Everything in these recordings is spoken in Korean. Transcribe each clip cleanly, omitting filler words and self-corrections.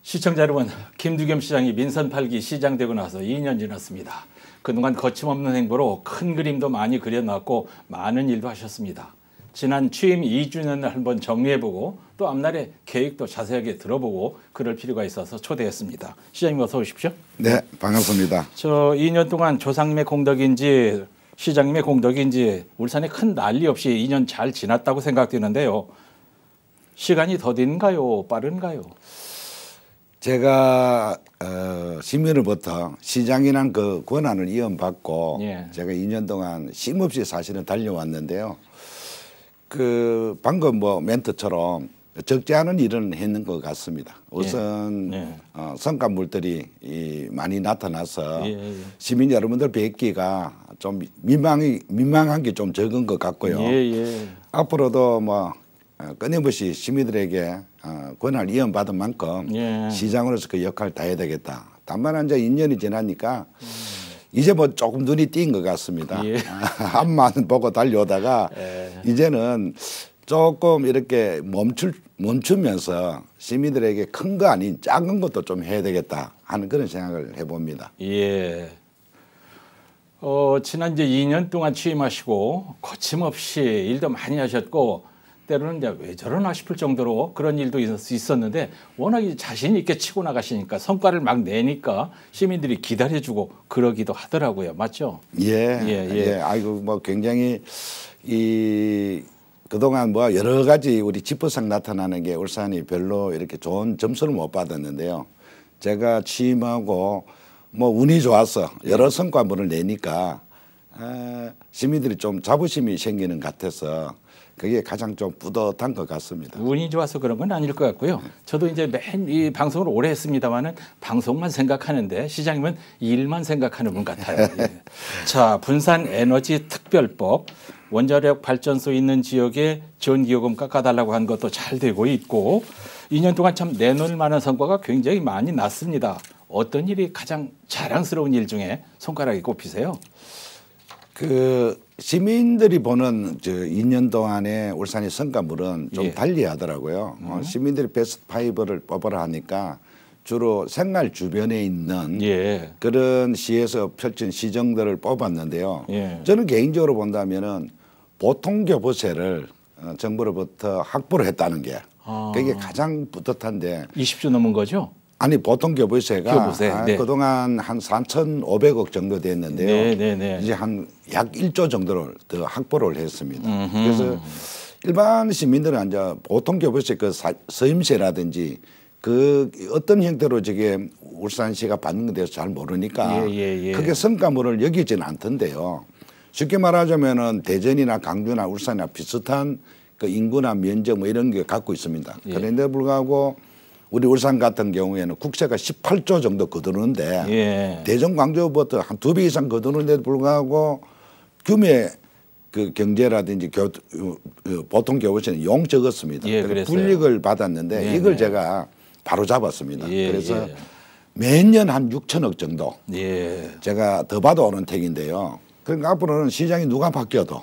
시청자 여러분, 김두겸 시장이 민선 8기 시장되고 나서 2년 지났습니다. 그동안 거침없는 행보로 큰 그림도 많이 그려놨고 많은 일도 하셨습니다. 지난 취임 2주년을 한번 정리해보고 또 앞날의 계획도 자세하게 들어보고 그럴 필요가 있어서 초대했습니다. 시장님 어서 오십시오. 네, 반갑습니다. 저 2년 동안 조상님의 공덕인지 시장님의 공덕인지 울산에 큰 난리 없이 2년 잘 지났다고 생각되는데요. 시간이 더딘가요? 빠른가요? 제가 시민으로부터 시장이란 그 권한을 이어받고 제가 2년 동안 쉼없이 사실은 달려왔는데요. 그 방금 뭐 멘트처럼 적지 않은 일은 했는 것 같습니다. 우선 성과물들이 많이 나타나서 시민 여러분들 뵙기가 좀 민망한 게 좀 적은 것 같고요. 앞으로도 뭐 끊임없이 시민들에게 권한을 이어받은 만큼 시장으로서 그 역할을 다해야 되겠다. 다만 이제 2년이 지나니까 이제 뭐 조금 눈이 띈 것 같습니다. 앞만 보고 달려오다가 이제는 조금 이렇게 멈추면서 시민들에게 큰 거 아닌 작은 것도 좀 해야 되겠다 하는 그런 생각을 해봅니다. 예. 지난 이제 2년 동안 취임하시고 거침없이 일도 많이 하셨고 때로는 이제 왜 저러나 싶을 정도로 그런 일도 있었는데 워낙 자신 있게 치고 나가시니까 성과를 막 내니까 시민들이 기다려주고 그러기도 하더라고요. 맞죠? 예. 아이고 뭐 굉장히 그동안 뭐 여러 가지 우리 집부상 나타나는 게 울산이 별로 이렇게 좋은 점수를 못 받았는데요. 제가 취임하고 뭐 운이 좋아서 여러 성과물을 내니까 시민들이 좀 자부심이 생기는 것 같아서 그게 가장 좀 뿌듯한 것 같습니다. 운이 좋아서 그런 건 아닐 것 같고요. 저도 이제 맨 이 방송을 오래 했습니다만은 방송만 생각하는데 시장님은 일만 생각하는 분 같아요. 자, 분산 에너지 특별법, 원자력 발전소 있는 지역에 전기요금 깎아달라고 한 것도 잘 되고 있고 2년 동안 참 내놓을 만한 성과가 굉장히 많이 났습니다. 어떤 일이 가장 자랑스러운 일 중에 손가락이 꼽히세요? 그 시민들이 보는 저 2년 동안의 울산의 성과물은 좀 달리하더라고요. 시민들이 베스트 5를 뽑으라 하니까 주로 생활 주변에 있는 그런 시에서 펼친 시정들을 뽑았는데요. 저는 개인적으로 본다면은 보통교부세를 정부로부터 확보를 했다는 게 그게 가장 뿌듯한데 20조 넘은 거죠? 아니 보통교부세가 그동안 한 3,500억 정도 됐는데요. 이제 한 약 1조 정도를 더 확보를 했습니다. 그래서 일반 시민들은 이제 보통교부세 그 서임세라든지 그 어떤 형태로 저게 울산시가 받는 것에 대해서 잘 모르니까 그게 성과물을 여기지는 않던데요. 쉽게 말하자면은 대전이나 강주나 울산이나 비슷한 그 인구나 면적 뭐 이런 게 갖고 있습니다. 그런데 불구하고 우리 울산 같은 경우에는 국세가 18조 정도 거두는데 대전 광주부터 한 2배 이상 거두는데도 불구하고 규모의 그 경제라든지 보통 교부세는 용 적었습니다. 불이익을 받았는데 이걸 제가 바로 잡았습니다. 그래서 매년 한 6천억 정도 제가 더 받아오는 택인데요. 그러니까 앞으로는 시장이 누가 바뀌어도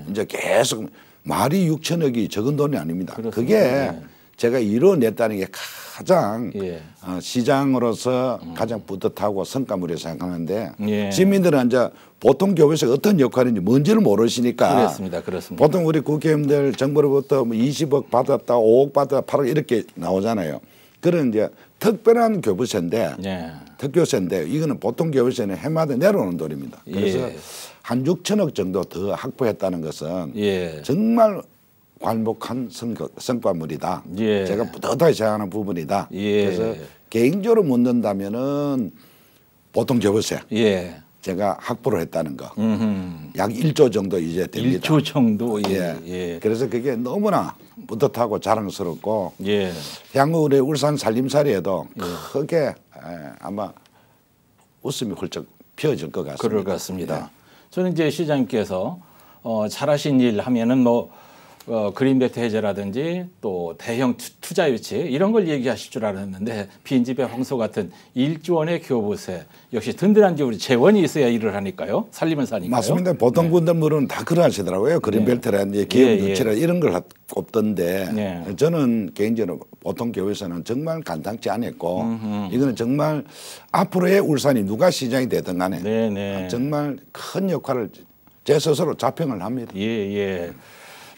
이제 계속 말이 6천억이 적은 돈이 아닙니다. 그게 제가 이뤄냈다는 게 가장 시장으로서 가장 뿌듯하고 성과물이 생각하는데 시민들은 이제 보통 교부세가 어떤 역할인지 뭔지를 모르시니까 그렇습니다. 보통 우리 국회의원들 정부로부터 뭐 20억 받았다, 5억 받았다, 8억 이렇게 나오잖아요. 그런 이제 특별한 교부세인데 특교세인데 이거는 보통 교부세는 해마다 내려오는 돈입니다. 그래서 한 6천억 정도 더 확보했다는 것은 정말 괄목한 성과물이다. 제가 뿌듯하게 생각하는 부분이다. 그래서 개인적으로 묻는다면은 보통 교부세 제가 확보를 했다는 거. 약 1조 정도 이제 됩니다. 1조 정도. 그래서 그게 너무나 뿌듯하고 자랑스럽고 향후 우리 울산 살림살이에도 크게 아마 웃음이 훌쩍 피어질 것 같습니다. 그럴 것 같습니다. 저는 이제 시장님께서 잘하신 일 하면은 뭐 그린벨트 해제라든지 또 대형 투자 유치 이런 걸 얘기하실 줄 알았는데 빈집의 황소 같은 1조 원의 교부세 역시 든든한 우리 재원이 있어야 일을 하니까요. 살림을 사니까요. 맞습니다. 보통 분들 물은 다 그러 하시더라고요. 그린벨트라든지 기업 유치라 이런 걸 꼽던데 저는 개인적으로 보통 교회에서는 정말 간단치 않았고 이거는 정말 앞으로의 울산이 누가 시장이 되든 간에 정말 큰 역할을 제 스스로 자평을 합니다. 예.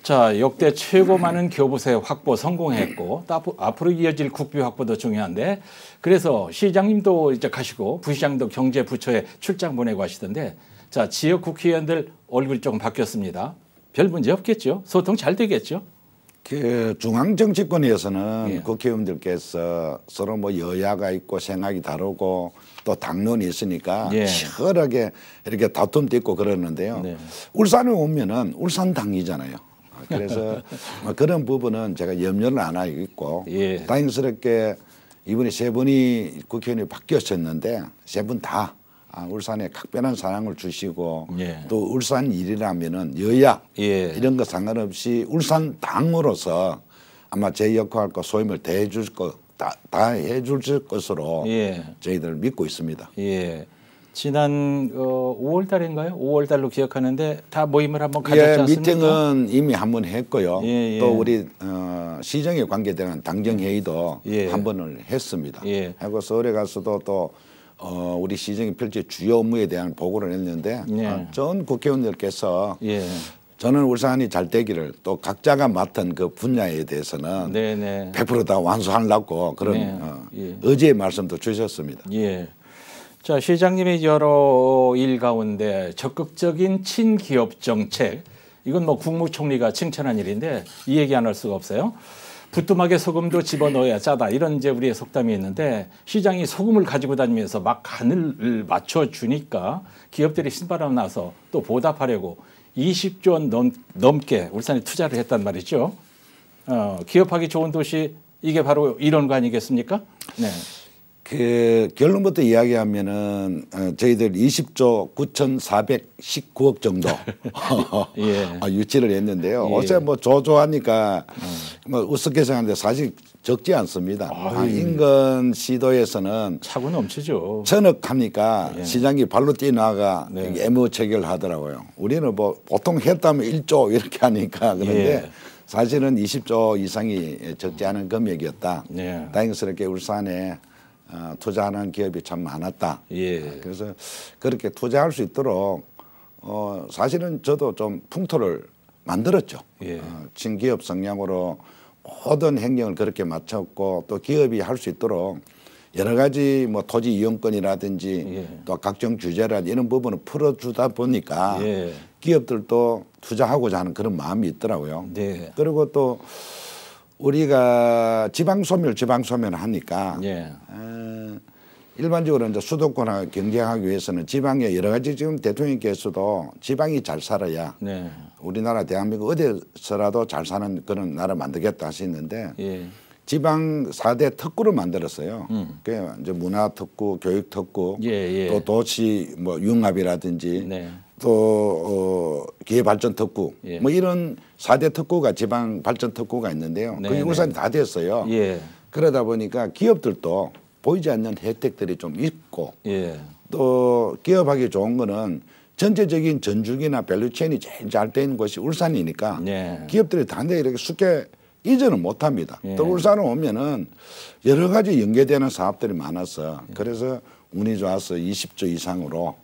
자, 역대 최고 많은 교부세 확보 성공했고 또 앞으로 이어질 국비 확보도 중요한데 그래서 시장님도 이제 가시고 부시장도 경제부처에 출장 보내고 하시던데 자, 지역 국회의원들 얼굴이 조금 바뀌었습니다. 별 문제 없겠죠? 소통 잘 되겠죠? 그 중앙 정치권에서는 국회의원들께서 서로 뭐 여야가 있고 생각이 다르고 또 당론이 있으니까 치열하게 이렇게 다툼도 있고 그러는데요. 울산에 오면은 울산당이잖아요. 그래서 그런 부분은 제가 염려를 안 하고 있고 다행스럽게 이번에 세 분이 국회의원이 바뀌었었는데 세 분 다 울산에 각별한 사랑을 주시고 또 울산 일이라면은 여야 이런 거 상관없이 울산 당으로서 아마 제 역할과 소임을 다 해줄 것으로 저희들 믿고 있습니다. 지난 5월 달인가요? 5월 달로 기억하는데 다 모임을 한번 가졌지 않습니까? 미팅은 이미 한번 했고요. 또 우리 시정에 관계되는 당정회의도 한 번을 했습니다. 하고 서울에 가서도 또 우리 시정이 펼칠 주요 업무에 대한 보고를 했는데 전 국회의원들께서 저는 울산이 잘 되기를 또 각자가 맡은 그 분야에 대해서는 100% 다 완수하려고 그런 의지의 말씀도 주셨습니다. 자, 시장님의 여러 일 가운데 적극적인 친기업 정책 이건 뭐 국무총리가 칭찬한 일인데 이 얘기 안 할 수가 없어요. 부뚜막에 소금도 집어넣어야 짜다 이런 이제 우리의 속담이 있는데 시장이 소금을 가지고 다니면서 막 간을 맞춰주니까 기업들이 신바람 나서 또 보답하려고 20조 원 넘게 울산에 투자를 했단 말이죠. 기업하기 좋은 도시 이게 바로 이런 거 아니겠습니까? 그 결론부터 이야기하면은 저희들 20조 9,419억 정도 유치를 했는데요. 어제 뭐 조조하니까 뭐 우습게 생각하는데 사실 적지 않습니다. 인근 시도에서는 차고 넘치죠. 전역하니까 시장이 발로 뛰어나가 애무 체결하더라고요. 우리는 뭐 보통 했다면 1조 이렇게 하니까 그런데 사실은 20조 이상이 적지 않은 금액이었다. 다행스럽게 울산에 투자하는 기업이 참 많았다. 그래서 그렇게 투자할 수 있도록 사실은 저도 좀 풍토를 만들었죠. 친기업 성향으로 모든 행정을 그렇게 마쳤고 또 기업이 할 수 있도록 여러 가지 뭐 토지 이용권이라든지 또 각종 규제라든지 이런 부분을 풀어주다 보니까 기업들도 투자하고자 하는 그런 마음이 있더라고요. 그리고 또 우리가 지방소멸 하니까 일반적으로 이제 수도권하고 경쟁하기 위해서는 지방에 여러 가지 지금 대통령께서도 지방이 잘 살아야 우리나라 대한민국 어디서라도 잘 사는 그런 나라 만들겠다 하시는데 지방 4대 특구를 만들었어요. 그 이제 문화 특구, 교육 특구, 또 도시 뭐 융합이라든지 또 기회발전 특구 뭐 이런 4대 특구가 지방 발전 특구가 있는데요. 그게 울산이 다 됐어요. 그러다 보니까 기업들도 보이지 않는 혜택들이 좀 있고 또 기업하기 좋은 거는 전체적인 전주기나 밸류체인이 제일 잘 되는 곳이 울산이니까 기업들이 단데 이렇게 쉽게 이전은 못합니다. 또 울산에 오면은 여러 가지 연계되는 사업들이 많아서 그래서 운이 좋아서 20조 이상으로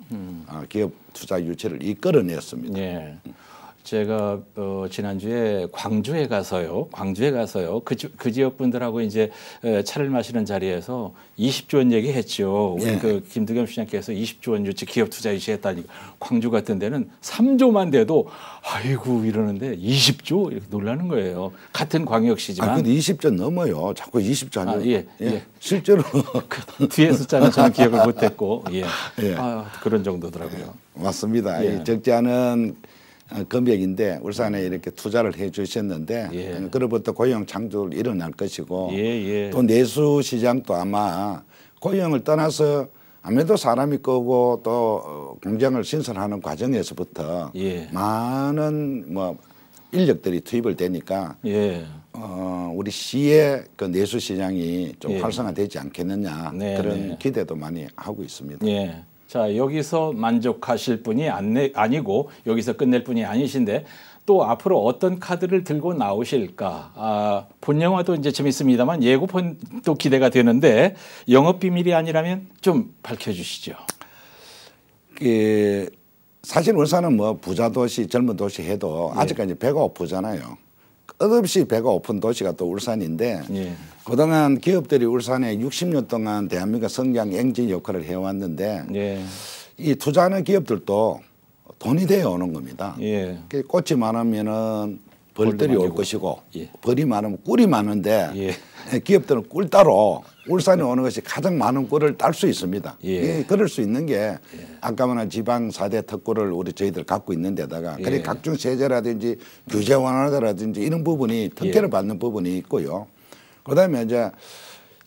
기업 투자 유치를 이끌어냈습니다. 제가 지난주에 광주에 가서요. 그 지역 분들하고 이제 차를 마시는 자리에서 20조 원 얘기했죠. 우리 그 김두겸 시장께서 20조 원 유치 기업 투자 유치했다니 광주 같은 데는 3조만 돼도 아이고 이러는데 20조 이렇게 놀라는 거예요. 같은 광역시지만. 근데 20조 넘어요. 자꾸 20조 하면. 실제로 뒤에 숫자는 저는 기억을 못했고 그런 정도더라고요. 맞습니다. 적지 않은 금액인데 울산에 이렇게 투자를 해 주셨는데 그로부터 고용 창출이 일어날 것이고 또 내수 시장도 아마 고용을 떠나서 아무래도 사람이 끄고 또 공장을 신설하는 과정에서부터 많은 뭐 인력들이 투입을 되니까 예. 우리 시의 그 내수 시장이 좀 예. 활성화되지 않겠느냐 네, 그런 네. 기대도 많이 하고 있습니다. 예. 자, 여기서 만족하실 분이 아니고 여기서 끝낼 분이 아니신데 또 앞으로 어떤 카드를 들고 나오실까? 본 영화도 이제 재밌습니다만 예고편도 기대가 되는데 영업 비밀이 아니라면 좀 밝혀주시죠. 사실 울산은 뭐 부자 도시, 젊은 도시 해도 예. 아직까지 배가 고프잖아요. 끝없이 배가 고픈 도시가 또 울산인데 예. 그동안 기업들이 울산에 60년 동안 대한민국 성장 엔진 역할을 해왔는데 예. 이 투자하는 기업들도 돈이 되어 오는 겁니다. 예. 꽃이 많으면은 벌들이 올 것이고 예. 벌이 많으면 꿀이 많은데 예. 기업들은 꿀 따로 울산에 오는 것이 가장 많은 꿀을 딸 수 있습니다. 예. 그럴 수 있는 게 아까 말한 지방 4대 특구를 저희들 갖고 있는 데다가 그래 각종 세제라든지 규제 완화라든지 이런 부분이 특혜를 받는 부분이 있고요. 그다음에 이제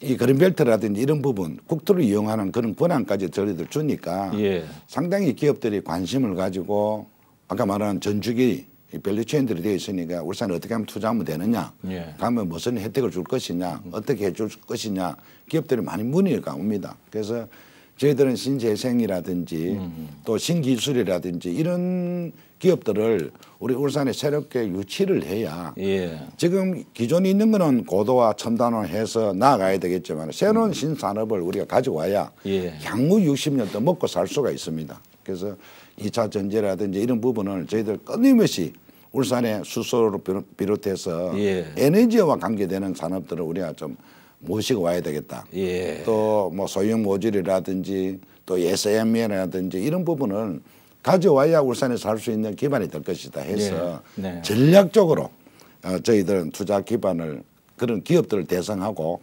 이 그린벨트라든지 이런 부분 국토를 이용하는 그런 권한까지 저희들 주니까 상당히 기업들이 관심을 가지고 아까 말한 전주기 밸류체인들이 되어 있으니까 울산에 어떻게 하면 투자하면 되느냐 가면 무슨 혜택을 줄 것이냐 어떻게 해줄 것이냐 기업들이 많이 문의가 옵니다. 그래서 저희들은 신재생이라든지 또 신기술이라든지 이런 기업들을 우리 울산에 새롭게 유치를 해야 지금 기존에 있는 거는 고도화 첨단화 해서 나아가야 되겠지만 새로운 신산업을 우리가 가지고 와야 향후 60년 더 먹고 살 수가 있습니다. 그래서 2차 전지라든지 이런 부분을 저희들 끊임없이 울산의 수소를 비롯해서 에너지와 관계되는 산업들을 우리가 좀 모시고 와야 되겠다. 또 뭐 소형 모듈이라든지 또 SME라든지 이런 부분을 가져와야 울산에 살 수 있는 기반이 될 것이다 해서 전략적으로 저희들은 투자 기반을 그런 기업들을 대상하고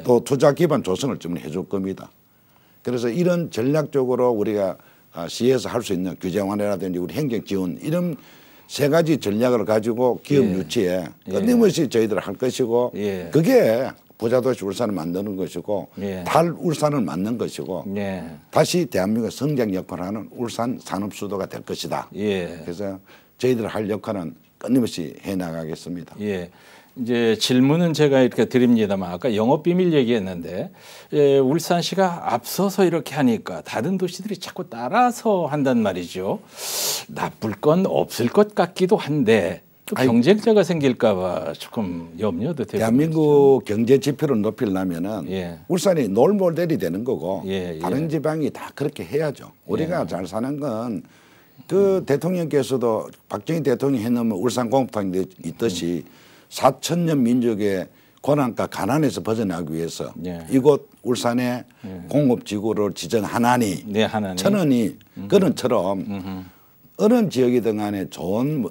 또 투자 기반 조성을 좀 해줄 겁니다. 그래서 이런 전략적으로 우리가 시에서 할 수 있는 규제 완화라든지 우리 행정 지원 이런 세 가지 전략을 가지고 기업 유치에 끊임없이 저희들 할 것이고 그게 부자도시 울산을 만드는 것이고 탈울산을 만든 것이고 다시 대한민국 성장 역할을 하는 울산 산업수도가 될 것이다. 그래서 저희들 할 역할은 끊임없이 해나가겠습니다. 이제 질문은 제가 이렇게 드립니다만 아까 영업비밀 얘기했는데 울산시가 앞서서 이렇게 하니까 다른 도시들이 자꾸 따라서 한단 말이죠. 나쁠 건 없을 것 같기도 한데 또 경쟁자가 생길까 봐 조금 염려도 되고. 대한민국 경제 지표를 높이려면은 울산이 롤 모델이 되는 거고 다른 지방이 다 그렇게 해야죠. 우리가 잘 사는 건 그 대통령께서도 박정희 대통령이 해놓으면 울산 공업탕이 있듯이 4,000년 민족의 고난과 가난에서 벗어나기 위해서 이곳 울산에 공업지구를 지정하나니 천원이 그런 처럼 어느 지역이든 간에 좋은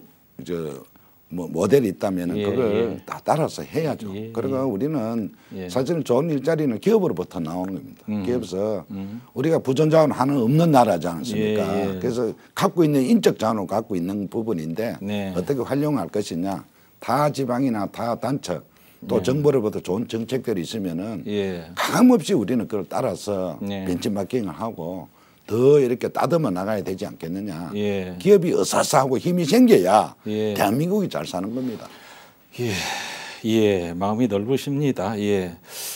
모델이 있다면 그걸 다 따라서 해야죠. 그러니까 우리는 사실은 좋은 일자리는 기업으로부터 나오는 겁니다. 기업에서 우리가 부전자원 하나 없는 나라지 않습니까? 그래서 갖고 있는 인적 자원을 갖고 있는 부분인데 어떻게 활용할 것이냐. 타 지방이나 타 단체 또 정부로부터 좋은 정책들이 있으면은 강함없이 우리는 그걸 따라서 벤치마킹을 하고 더 이렇게 따듬어 나가야 되지 않겠느냐. 기업이 으싸싸하고 힘이 생겨야 대한민국이 잘 사는 겁니다. 마음이 넓으십니다.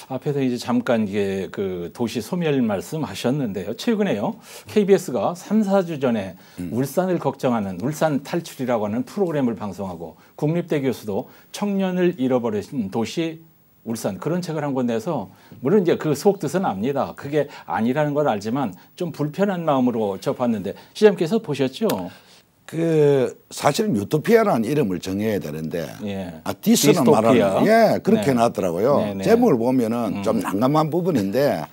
앞에서 이제 잠깐 이게 그 도시 소멸 말씀하셨는데요. 최근에요. KBS가 3, 4주 전에 울산을 걱정하는 울산 탈출이라고 하는 프로그램을 방송하고 국립대 교수도 청년을 잃어버린 도시 울산 그런 책을 한 권 내서 물론 이제 그 속 뜻은 압니다. 그게 아니라는 걸 알지만 좀 불편한 마음으로 접했는데 시장님께서 보셨죠? 사실은 유토피아라는 이름을 정해야 되는데 디스는 말하는 그렇게 나왔더라고요. 제목을 보면은 좀 난감한 부분인데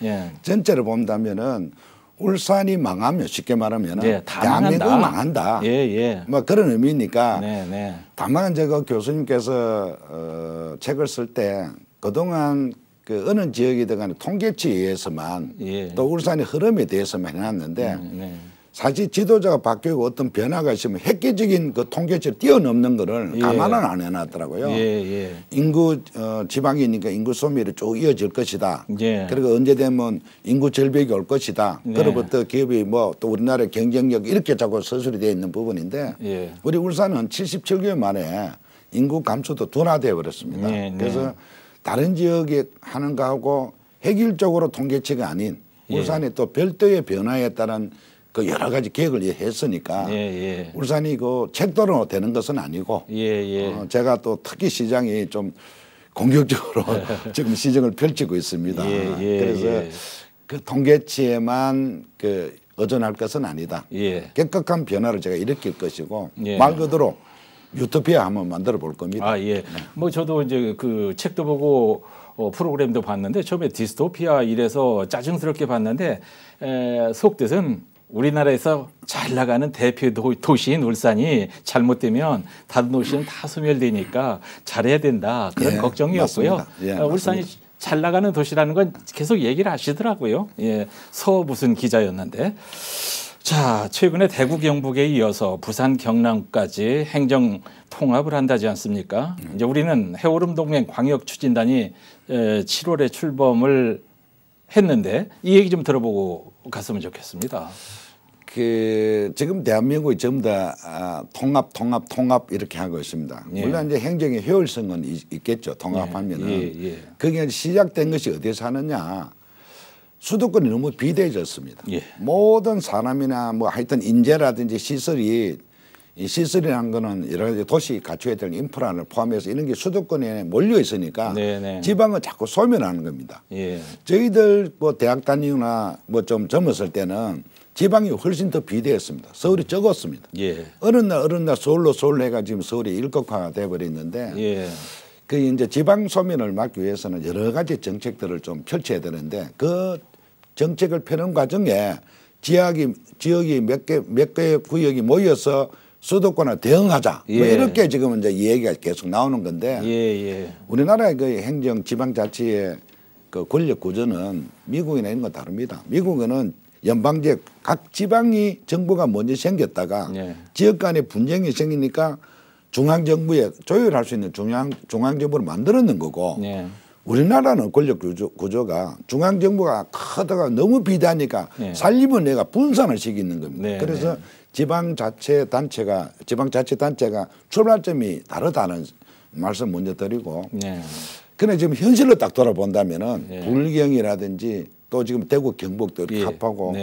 전체를 본다면은 울산이 망하면 쉽게 말하면 대한민국이 망한다. 뭐 그런 의미니까 다만 제가 교수님께서 책을 쓸 때 그동안 그 어느 지역이든 간에 통계치에 의해서만 또 울산의 흐름에 대해서만 해놨는데 사실 지도자가 바뀌고 어떤 변화가 있으면 획기적인 그 통계치를 뛰어넘는 거를 감안을 안 해놨더라고요. 인구 지방이니까 인구 소멸이 쭉 이어질 것이다. 그리고 언제 되면 인구 절벽이 올 것이다. 그로부터 기업이 뭐 또 우리나라의 경쟁력 이렇게 자꾸 서술이 되어 있는 부분인데 우리 울산은 77개월 만에 인구 감소도 둔화되어 버렸습니다. 그래서 다른 지역에 하는 거하고 획일적으로 통계치가 아닌 울산이 또 별도의 변화에 따른 그 여러 가지 계획을 했으니까 울산이 그 책도로 되는 것은 아니고 제가 또 특히 시장이 좀 공격적으로 지금 시정을 펼치고 있습니다. 그래서 그 통계치에만 그 의존할 것은 아니다. 객관한 변화를 제가 일으킬 것이고 말 그대로 유토피아 한번 만들어 볼 겁니다. 뭐 저도 이제 그 책도 보고 프로그램도 봤는데 처음에 디스토피아 이래서 짜증스럽게 봤는데 속뜻은 우리나라에서 잘 나가는 대표 도시인 울산이 잘못되면 다른 도시는 다 소멸되니까 잘해야 된다. 그런 걱정이었고요. 울산이 잘 나가는 도시라는 건 계속 얘기를 하시더라고요. 서 무슨 기자였는데. 자, 최근에 대구 경북에 이어서 부산 경남까지 행정 통합을 한다지 않습니까? 이제 우리는 해오름 동맹 광역 추진단이 7월에 출범을 했는데 이 얘기 좀 들어보고 갔으면 좋겠습니다. 그 지금 대한민국이 전부 다 통합 이렇게 하고 있습니다. 물론 이제 행정의 효율성은 있겠죠. 통합하면은. 그게 시작된 것이 어디서 하느냐. 수도권이 너무 비대해졌습니다. 모든 사람이나 뭐 하여튼 인재라든지 시설이 이 시설이라는 거는 여러 가지 도시 갖춰야 될 인프라를 포함해서 이런 게 수도권에 몰려 있으니까 지방은 자꾸 소멸하는 겁니다. 저희들 뭐 대학 다니거나 뭐 좀 젊었을 때는 지방이 훨씬 더 비대했습니다. 서울이 적었습니다. 어느 날 서울로 해가 지금 서울이 일극화가 돼버렸는데 그 이제 지방 소멸을 막기 위해서는 여러 가지 정책들을 좀 펼쳐야 되는데 그 정책을 펴는 과정에 지역이 몇 개 구역이 모여서 수도권에 대응하자. 뭐 이렇게 지금 이제 얘기가 계속 나오는 건데 우리나라의 그 행정 지방자치의 그 권력 구조는 미국이나 이런 거 다릅니다. 미국은 연방제 각 지방이 정부가 먼저 생겼다가 지역 간의 분쟁이 생기니까 중앙정부에 조율할 수 있는 중앙정부를 만들어낸 거고 우리나라는 권력 구조가 중앙정부가 크다가 너무 비대하니까 살림을 내가 분산을 시키는 겁니다. 그래서 지방자치단체가 출발점이 다르다는 말씀 먼저 드리고 그런데 지금 현실로 딱 돌아본다면은 불경이라든지 또 지금 대구 경북도 이렇게 합하고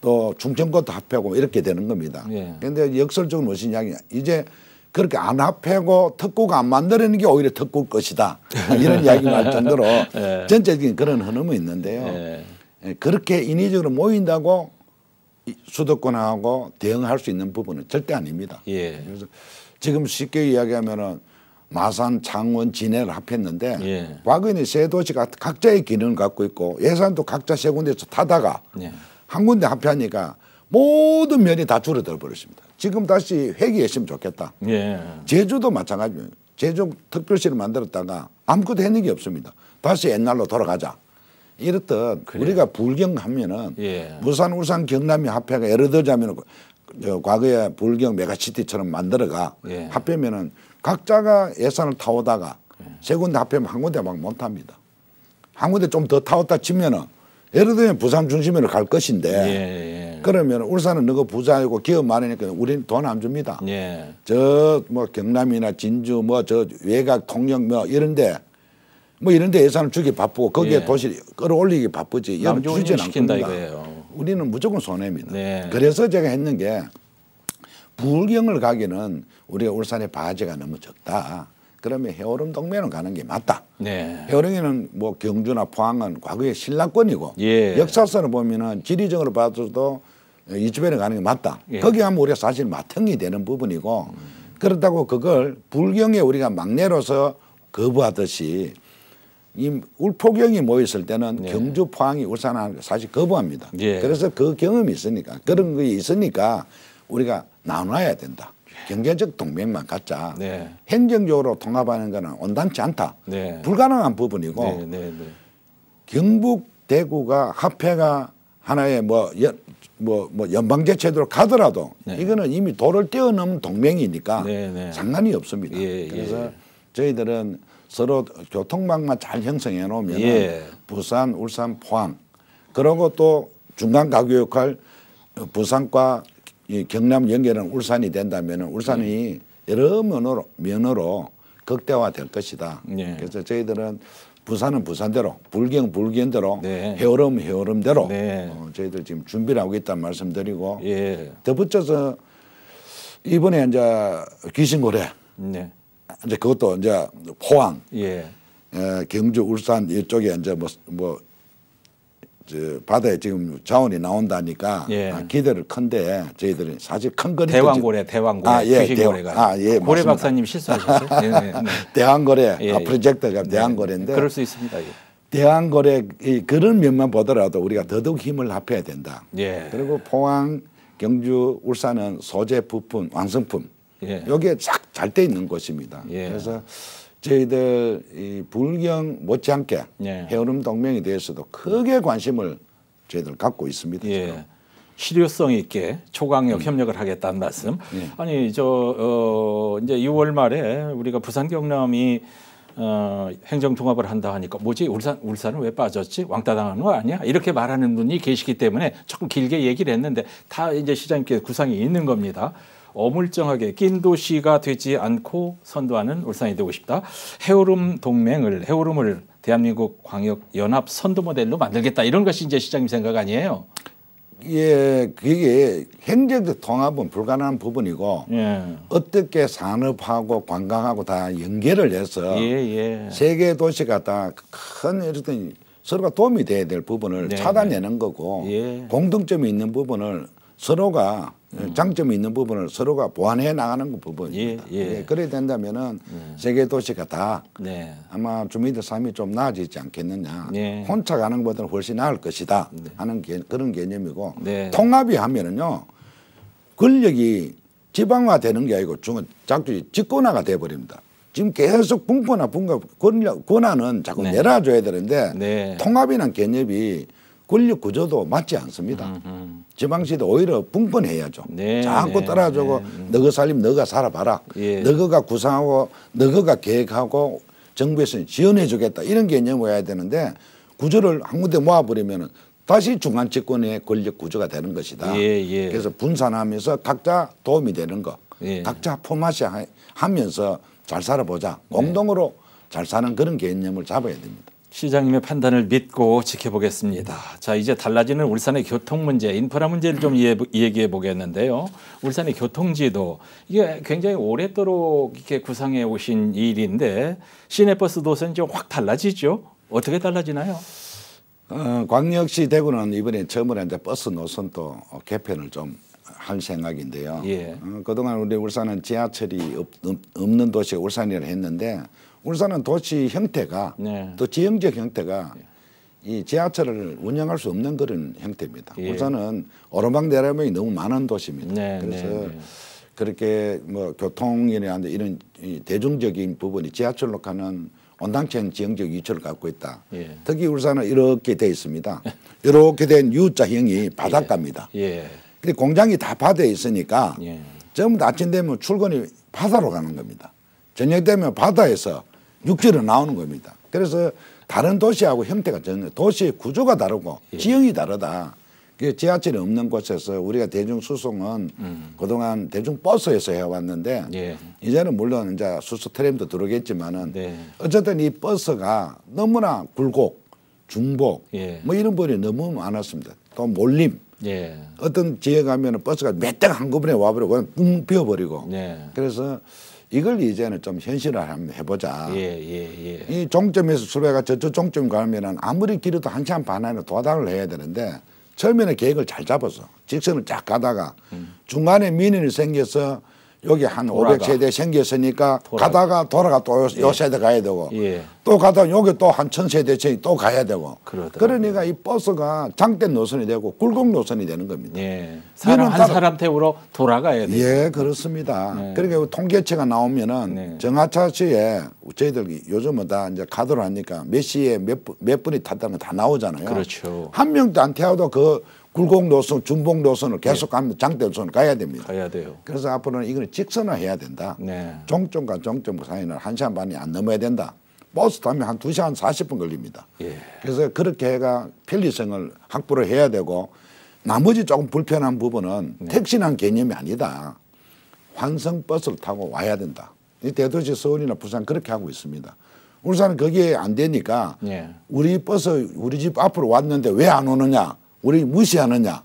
또 충청도도 합하고 이렇게 되는 겁니다. 그런데 역설적으로 무슨 이야기냐. 이제 그렇게 안 합하고 특구가 안 만들어내는 게 오히려 특구 것이다. 이런 이야기가 할 정도로 전체적인 그런 흐름이 있는데요. 그렇게 인위적으로 모인다고 수도권하고 대응할 수 있는 부분은 절대 아닙니다. 그래서 지금 쉽게 이야기하면은 마산, 창원, 진해를 합했는데 과거에는 세 도시가 각자의 기능을 갖고 있고 예산도 각자 세 군데서 타다가 한 군데 합하니까 모든 면이 다 줄어들어 버렸습니다. 지금 다시 회귀했으면 좋겠다. 제주도 마찬가지입니다. 제주 특별시를 만들었다가 아무것도 했는 게 없습니다. 다시 옛날로 돌아가자. 이렇듯 우리가 불경하면은 부산, 울산, 경남이 합해가 예를 들자면 과거에 불경 메가시티처럼 만들어가 합하면은 각자가 예산을 타오다가 세 군데 합하면 한 군데 막 못합니다. 한 군데 좀 더 타왔다 치면은 예를 들면 부산 중심으로 갈 것인데 그러면 울산은 너가 부자이고 기업 많으니까 우리는 돈 안 줍니다. 저 뭐 경남이나 진주 뭐 저 외곽 통영 뭐 이런데 예산을 주기 바쁘고 거기에 도시 끌어올리기 바쁘지. 주지는 않습니다. 우리는 무조건 손해입니다. 그래서 제가 했는 게 불경을 가기는 우리가 울산의 바지가 너무 적다. 그러면 해오름 동맹은 가는 게 맞다. 해오름에는 뭐 경주나 포항은 과거의 신라권이고 역사선을 보면은 지리적으로 봐도 이주변에 가는 게 맞다. 거기 가면 우리가 사실 맏형이 되는 부분이고 그렇다고 그걸 불경에 우리가 막내로서 거부하듯이 이 울포경이 모였을 때는 경주, 포항이 울산을 사실 거부합니다. 그래서 그 경험이 있으니까 그런 게 있으니까 우리가 나눠야 된다. 경제적 동맹만 갖자. 행정적으로 통합하는 거는 온당치 않다. 불가능한 부분이고 경북, 대구가 합해가 하나의 연방제 제도로 가더라도 이거는 이미 도를 뛰어넘은 동맹이니까 상관이 없습니다. 그래서 저희들은 서로 교통망만 잘 형성해 놓으면 부산, 울산, 포항 그리고 또 중간 가교 역할 부산과 이 경남 연결은 울산이 된다면 울산이 여러 면으로 극대화될 것이다. 네. 그래서 저희들은 부산은 부산대로, 불경 불경대로, 네. 해오름 해오름대로 네. 저희들 지금 준비를 하고 있다는 말씀드리고 예. 덧붙여서 이번에 이제 귀신고래, 네. 이제 그것도 이제 포항, 예. 경주, 울산 이쪽에 이제 저 바다에 지금 자원이 나온다니까 예. 기대를 큰데 저희들이 사실 큰 거리 대왕고래, 예, 귀신고래가. 예, 고래 박사님 실수하셨어요. 네, 네, 네. 대왕고래 예, 프로젝트가 네, 대왕고래인데 그럴 수 있습니다. 예. 대왕고래 그런 면만 보더라도 우리가 더더욱 힘을 합해야 된다. 예. 그리고 포항, 경주, 울산은 소재 부품, 완성품 예. 여기에 잘 돼 있는 곳입니다. 예. 그래서 저희들 이 불경 못지않게 예. 해오름 동맹에 대해서도 크게 관심을 저희들 갖고 있습니다. 예. 지금. 실효성 있게 초강력 협력을 하겠다는 말씀. 예. 아니 이제 6월 말에 우리가 부산 경남이 행정 통합을 한다 하니까 뭐지 울산은 왜 빠졌지 왕따 당하는 거 아니야 이렇게 말하는 분이 계시기 때문에 조금 길게 얘기를 했는데 다 이제 시장님께 구상이 있는 겁니다. 어물쩡하게 낀 도시가 되지 않고 선도하는 울산이 되고 싶다. 해오름을 대한민국 광역 연합 선도 모델로 만들겠다 이런 것이 이제 시장님 생각 아니에요? 예, 그게 행정적 통합은 불가능한 부분이고 예. 어떻게 산업하고 관광하고 다 연계를 해서 예. 세계 도시가 다 큰 이런 서로가 도움이 돼야 될 부분을 네. 찾아내는 거고 예. 공통점이 있는 부분을 서로가 장점이 있는 부분을 서로가 보완해 나가는 부분입니다. 예. 그래야 된다면은 세계 도시가 다 네. 아마 주민들 삶이 좀 나아지지 않겠느냐. 네. 혼자 가는 것보다는 훨씬 나을 것이다 하는 그런 개념이고 네. 통합이 하면은요 권력이 지방화되는 게 아니고 자꾸 집권화가 돼버립니다. 지금 계속 권한은 자꾸 네. 내려줘야 되는데 네. 통합이라는 개념이 권력 구조도 맞지 않습니다. 지방시도 오히려 분권해야죠. 네, 자꾸 네, 따라주고 너가 살림 너가 살아봐라. 예. 너가 구상하고 너가 계획하고 정부에서 지원해 주겠다. 이런 개념을 해야 되는데 구조를 한 군데 모아버리면 다시 중간 집권의 권력 구조가 되는 것이다. 예. 그래서 분산하면서 각자 도움이 되는 거. 예. 각자 포마시 하면서 잘 살아보자. 공동으로 잘 사는 그런 개념을 잡아야 됩니다. 시장님의 판단을 믿고 지켜보겠습니다. 자, 이제 달라지는 울산의 교통 문제, 인프라 문제를 좀 얘기해 보겠는데요. 울산의 교통지도 이게 굉장히 오랫도록 이렇게 구상해 오신 일인데 시내버스 노선이 좀 확 달라지죠. 어떻게 달라지나요? 광역시 대구는 이번에 처음으로 이제 버스 노선도 개편을 좀 할 생각인데요. 예. 그동안 우리 울산은 지하철이 없는 도시가 울산이라 했는데 울산은 도시 형태가 네. 또 지형적 형태가 이 지하철을 운영할 수 없는 그런 형태입니다. 예. 울산은 오르막내리막이 너무 많은 도시입니다. 네, 그래서 그렇게 뭐 교통이나 이런 대중적인 부분이 지하철로 가는 온당층 지형적 위치를 갖고 있다. 예. 특히 울산은 이렇게 돼 있습니다. 이렇게 된 U자형이 바닷가입니다. 예. 근데 공장이 다 바다에 있으니까 예. 전부 다 아침 되면 출근이 바다로 가는 겁니다. 저녁 되면 바다에서 육지로 나오는 겁니다. 그래서 다른 도시하고 형태가 전혀 도시의 구조가 다르고 지형이 다르다. 지하철이 없는 곳에서 우리가 대중수송은 그동안 대중버스에서 해왔는데 예. 이제는 물론 이제 수소 트램도 들어오겠지만은 네. 어쨌든 이 버스가 너무나 굴곡, 중복 예. 뭐 이런 분이 너무 많았습니다. 또 몰림. 예. 어떤 지에 가면은 버스가 몇 대가 한꺼번에 와버리고 그냥 붕 비어버리고. 네. 그래서 이걸 이제는 좀 현실화 한번 해보자. 예. 이 종점에서 출발해가 저쪽 종점 가면은 아무리 길어도 1시간 반 안에 도달을 해야 되는데 처음에는 계획을 잘 잡아서 직선을 쫙 가다가 중간에 민원이 생겨서 여기 한 500세대 생겼으니까 가다가 돌아가 또 요 세대 가야 되고 또 가다가 여기 또 한 1000세대 또 가야 되고 그러니까 이 버스가 장대 노선이 되고 굴곡 노선이 되는 겁니다. 예. 한 사람 태우러 돌아가야 돼요. 예, 그렇습니다. 그러니까 통계치가 나오면은 정하차시에 저희들 요즘은 다 이제 카드로 하니까 몇 시에 몇 분이 탔다는 거 다 나오잖아요. 그렇죠. 한 명도 안 태워도 그 굴곡 노선, 중복 노선을 계속 가면 장대 노선을 가야 됩니다. 가야 돼요. 그래서 앞으로는 이걸 직선화해야 된다. 네. 종점과 종점 사이는 1시간 반이 안 넘어야 된다. 버스 타면 한 2시간 40분 걸립니다. 예. 그래서 그렇게 해가 편리성을 확보를 해야 되고 나머지 조금 불편한 부분은 택시란 개념이 아니다. 환승 버스를 타고 와야 된다. 이 대도시 서울이나 부산 그렇게 하고 있습니다. 울산은 거기에 안 되니까 예. 우리 버스 우리 집 앞으로 왔는데 왜 안 오느냐, 우리 무시하느냐,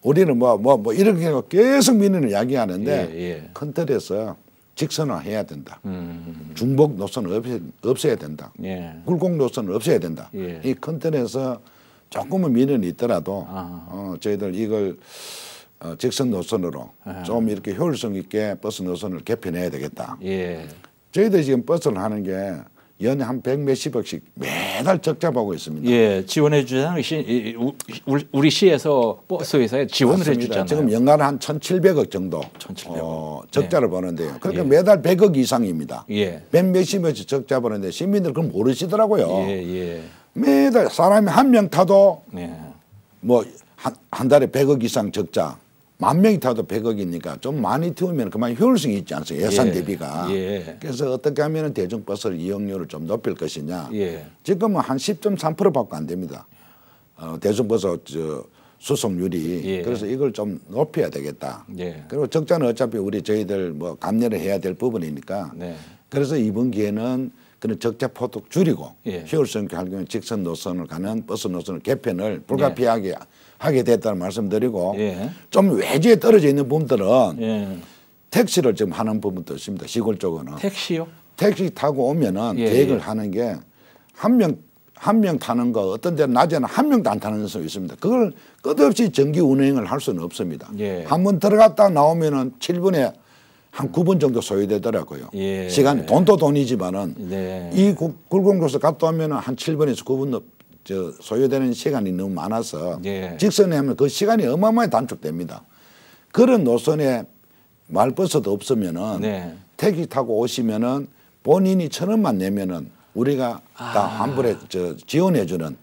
우리는 뭐 이렇게 계속 민원을 이야기하는데 큰 틀에서 직선화해야 된다. 중복 노선을 없애야 된다. 굴곡 노선을 없애야 된다. 이 큰 틀에서 조금은 민원이 있더라도 저희들 이걸 직선 노선으로 좀 이렇게 효율성 있게 버스 노선을 개편해야 되겠다. 저희들이 지금 버스를 하는 게 연에 한 100몇십억씩 매달 적자 보고 있습니다. 예, 지원해 주잖아요. 우리 시에서 버스 회사에 지원을 해 주잖아요. 지금 연간 한 1,700억 정도 1,700억. 적자를 보는데요. 그러니까 매달 100억 이상입니다. 100몇십억씩 적자 보는데 시민들 그걸 모르시더라고요. 매달 사람이 한 명 타도 뭐 한 달에 100억 이상 적자. 10,000명이 타도 100억이니까 좀 많이 태우면 그만 효율성이 있지 않습니까? 예산 대비가. 그래서 어떻게 하면 대중버스 이용료를 좀 높일 것이냐. 지금은 한 10.3%밖에 안 됩니다. 대중버스 수송률이. 그래서 이걸 좀 높여야 되겠다. 그리고 적자는 어차피 저희들 뭐 감내를 해야 될 부분이니까. 그래서 이번 기회는 그런 적자 폭도 줄이고 효율성 있게 하려면 직선 노선을 가는 버스 노선을 개편을 불가피하게 하게 됐다는 말씀드리고 좀 외지에 떨어져 있는 분들은 택시를 지금 하는 부분도 있습니다. 시골 쪽은. 택시요? 택시 타고 오면은 계획을 하는 게 한 명 타는 거 어떤 데는 낮에는 한 명도 안 타는 데도 있습니다. 그걸 끝없이 정기 운행을 할 수는 없습니다. 한 번 들어갔다 나오면은 7분에 한 9분 정도 소요되더라고요. 시간이 돈도 돈이지만은 이 굴곡노선 갔다 오면은 한 7분에서 9분 소요되는 시간이 너무 많아서 직선에 하면 그 시간이 어마어마하게 단축됩니다. 그런 노선에 말버스도 없으면은 택시 타고 오시면은 본인이 1,000원만 내면은 우리가 다 환불해 지원해주는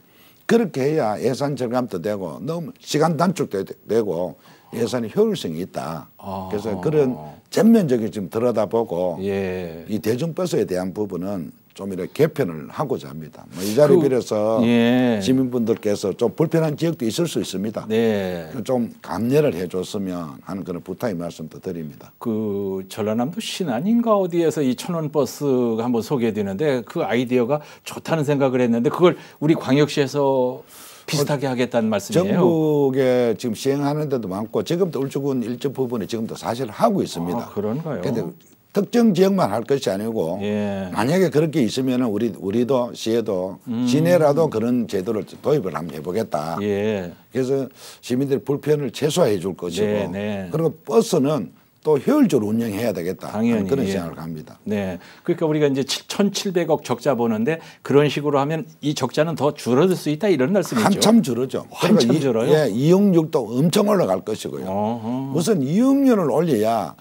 그렇게 해야 예산 절감도 되고 너무 시간 단축도 되고 예산의 효율성이 있다. 그래서 그런 전면적인 지금 들여다보고 이 대중버스에 대한 부분은 좀 이렇게 개편을 하고자 합니다. 뭐 이 자리 빌어서 시민분들께서 좀 불편한 지역도 있을 수 있습니다. 좀 감내를 해줬으면 하는 그런 부탁의 말씀도 드립니다. 그 전라남도 신안인가 어디에서 이 1,000원 버스가 한번 소개되는데 그 아이디어가 좋다는 생각을 했는데 그걸 우리 광역시에서 비슷하게 하겠다는 말씀이에요. 전국에 지금 시행하는 데도 많고 지금도 울주군 일정 부분에 지금도 사실 하고 있습니다. 그런가요? 근데 특정 지역만 할 것이 아니고 만약에 그렇게 있으면 우리도 시에도 시내라도 그런 제도를 도입을 한번 해보겠다. 그래서 시민들의 불편을 최소화해 줄 것이고 그리고 버스는 또 효율적으로 운영해야 되겠다. 당연히 그런 생각을 합니다. 그러니까 우리가 이제 1,700억 적자 보는데 그런 식으로 하면 이 적자는 더 줄어들 수 있다 이런 말씀이죠. 한참 줄어죠. 한참 줄어요. 이용률도 엄청 올라갈 것이고요. 우선 이용률을 올려야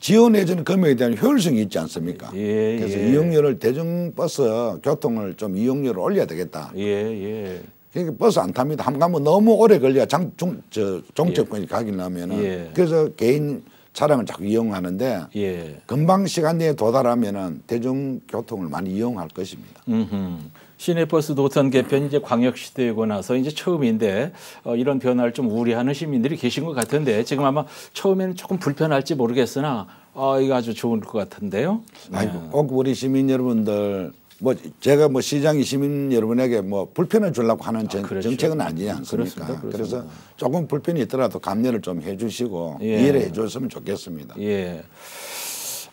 지원해주는 금액에 대한 효율성이 있지 않습니까? 그래서 이용률을 대중버스 교통을 좀 이용률을 올려야 되겠다. 그러니까 버스 안 탑니다. 한 번 가면 너무 오래 걸려야 종점권이 가긴 하면은 그래서 개인 차량을 자꾸 이용하는데 금방 시간 내에 도달하면은 대중교통을 많이 이용할 것입니다. 시내버스 노선 개편이 이제 광역시 되고 나서 이제 처음인데 이런 변화를 좀 우려하는 시민들이 계신 것 같은데 지금 아마 처음에는 조금 불편할지 모르겠으나 이거 아주 좋을 것 같은데요. 꼭 우리 시민 여러분들 뭐 제가 뭐 시장이 시민 여러분에게 뭐 불편을 주려고 하는 정책은 아니지 않습니까? 그렇습니다. 그래서 조금 불편이 있더라도 감내를 좀 해주시고 이해를 해줬으면 좋겠습니다.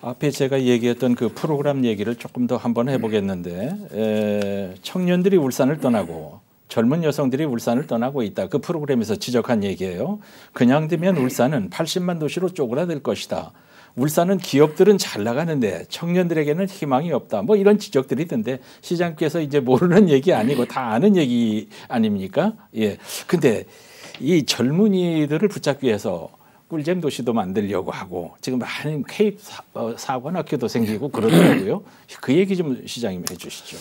앞에 제가 얘기했던 그 프로그램 얘기를 조금 더 한번 해보겠는데 청년들이 울산을 떠나고 젊은 여성들이 울산을 떠나고 있다. 그 프로그램에서 지적한 얘기예요. 그냥 되면 울산은 80만 도시로 쪼그라들 것이다. 울산은 기업들은 잘 나가는데 청년들에게는 희망이 없다. 뭐 이런 지적들이 있던데 시장께서 이제 모르는 얘기 아니고 다 아는 얘기 아닙니까? 근데 이 젊은이들을 붙잡기 위해서 꿀잼 도시도 만들려고 하고 지금 많은 케이프 사관학교도 생기고 그러더라고요. 그 얘기 좀 시장님 해주시죠.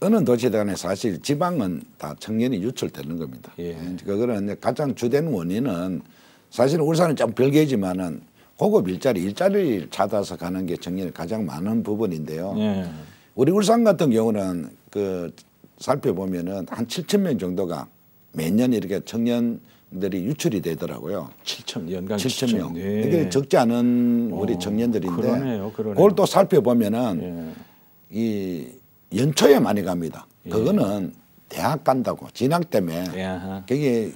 어느 도시단에 사실 지방은 다 청년이 유출되는 겁니다. 그거는 가장 주된 원인은 사실 울산은 좀 별개지만은 고급 일자리를 찾아서 가는 게 청년이 가장 많은 부분인데요. 우리 울산 같은 경우는 살펴보면은 한 7,000명 정도가 매년 이렇게 청년 청년들이 유출이 되더라고요. 7천 연간 7천 명. 네. 이게 적지 않은 우리 청년들인데 그러네요. 그걸 또 살펴보면은 이 연초에 많이 갑니다. 그거는 대학 간다고 진학 때문에 그게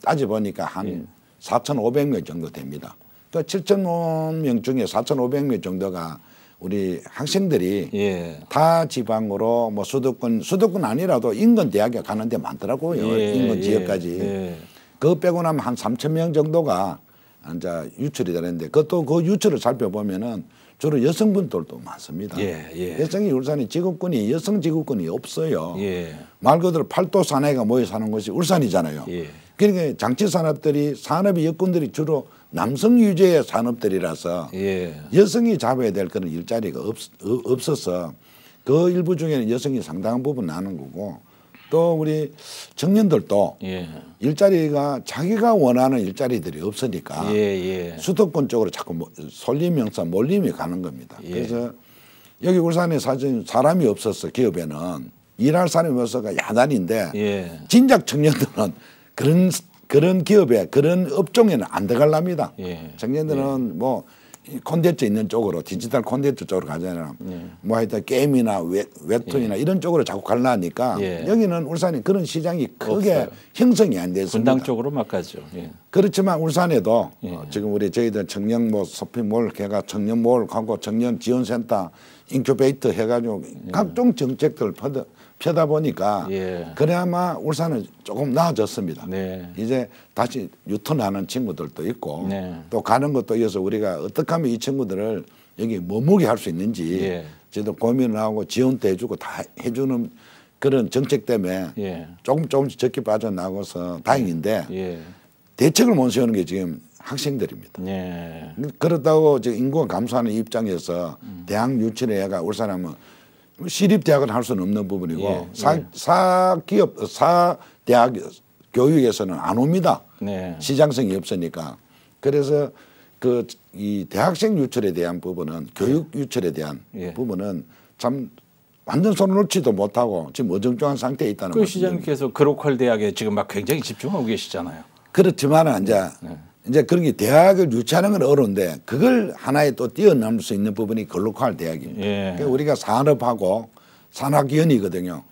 따져보니까 한 4,500명 정도 됩니다. 그 7,000명 중에 4,500명 정도가 우리 학생들이 타 지방으로 뭐 수도권 아니라도 인근 대학에 가는 데 많더라고요. 인근 지역까지. 그거 빼고 나면 한 3,000명 정도가 이제 유출이 되는데 그것도 그 유출을 살펴보면은 주로 여성분들도 많습니다. 여성이 울산이 직업군이 여성 직업군이 없어요. 말 그대로 팔도 사나이가 모여 사는 곳이 울산이잖아요. 그러니까 장치 산업들이 산업의 여건들이 주로 남성 유죄의 산업들이라서 여성이 잡아야 될 그런 일자리가 없어서 그 일부 중에는 여성이 상당한 부분 나는 거고 또 우리 청년들도 일자리가 자기가 원하는 일자리들이 없으니까 수도권 쪽으로 자꾸 솔림명사 몰림이 가는 겁니다. 그래서 여기 울산에 사람이 없어서 기업에는 일할 사람이 없어서 야단인데 진작 청년들은 그런 기업에 그런 업종에는 안 들어갈랍니다. 청년들은 뭐 콘텐츠 있는 쪽으로 디지털 콘텐츠 쪽으로 가잖아요. 뭐 하여튼 게임이나 웹툰이나 이런 쪽으로 자꾸 가려니까 여기는 울산이 그런 시장이 크게 없어요. 형성이 안 됐습니다. 분당 쪽으로 막 가죠. 그렇지만 울산에도 지금 저희들 청년 뭐 쇼핑몰 해가 청년몰 하고 청년 지원센터 인큐베이터 해가지고 각종 정책들을 펴다 보니까 그래야마 울산은 조금 나아졌습니다. 이제 다시 유턴하는 친구들도 있고 또 가는 것도 이어서 우리가 어떻게 하면 이 친구들을 여기 머무게 할 수 있는지 저희도 고민을 하고 지원도 해주고 다 해주는 그런 정책 때문에 조금씩 적게 빠져나가서 다행인데 대책을 못 세우는 게 지금 학생들입니다. 그렇다고 지금 인구가 감소하는 입장에서 대학 유치를 해가 울산하면 시립대학은 할 수는 없는 부분이고 사대학 교육에서는 안 옵니다. 시장성이 없으니까. 그래서 이 대학생 유출에 대한 부분은 교육 유출에 대한 부분은 참 완전 손을 놓지도 못하고 지금 어정쩡한 상태에 있다는 거죠. 그 시장님께서 그로컬 대학에 지금 막 굉장히 집중하고 계시잖아요. 그렇지만 이제 그런 게 대학을 유치하는 건 어려운데 그걸 하나에 또 뛰어넘을 수 있는 부분이 글로컬 대학입니다. 그러니까 우리가 산업하고 산학위원이거든요.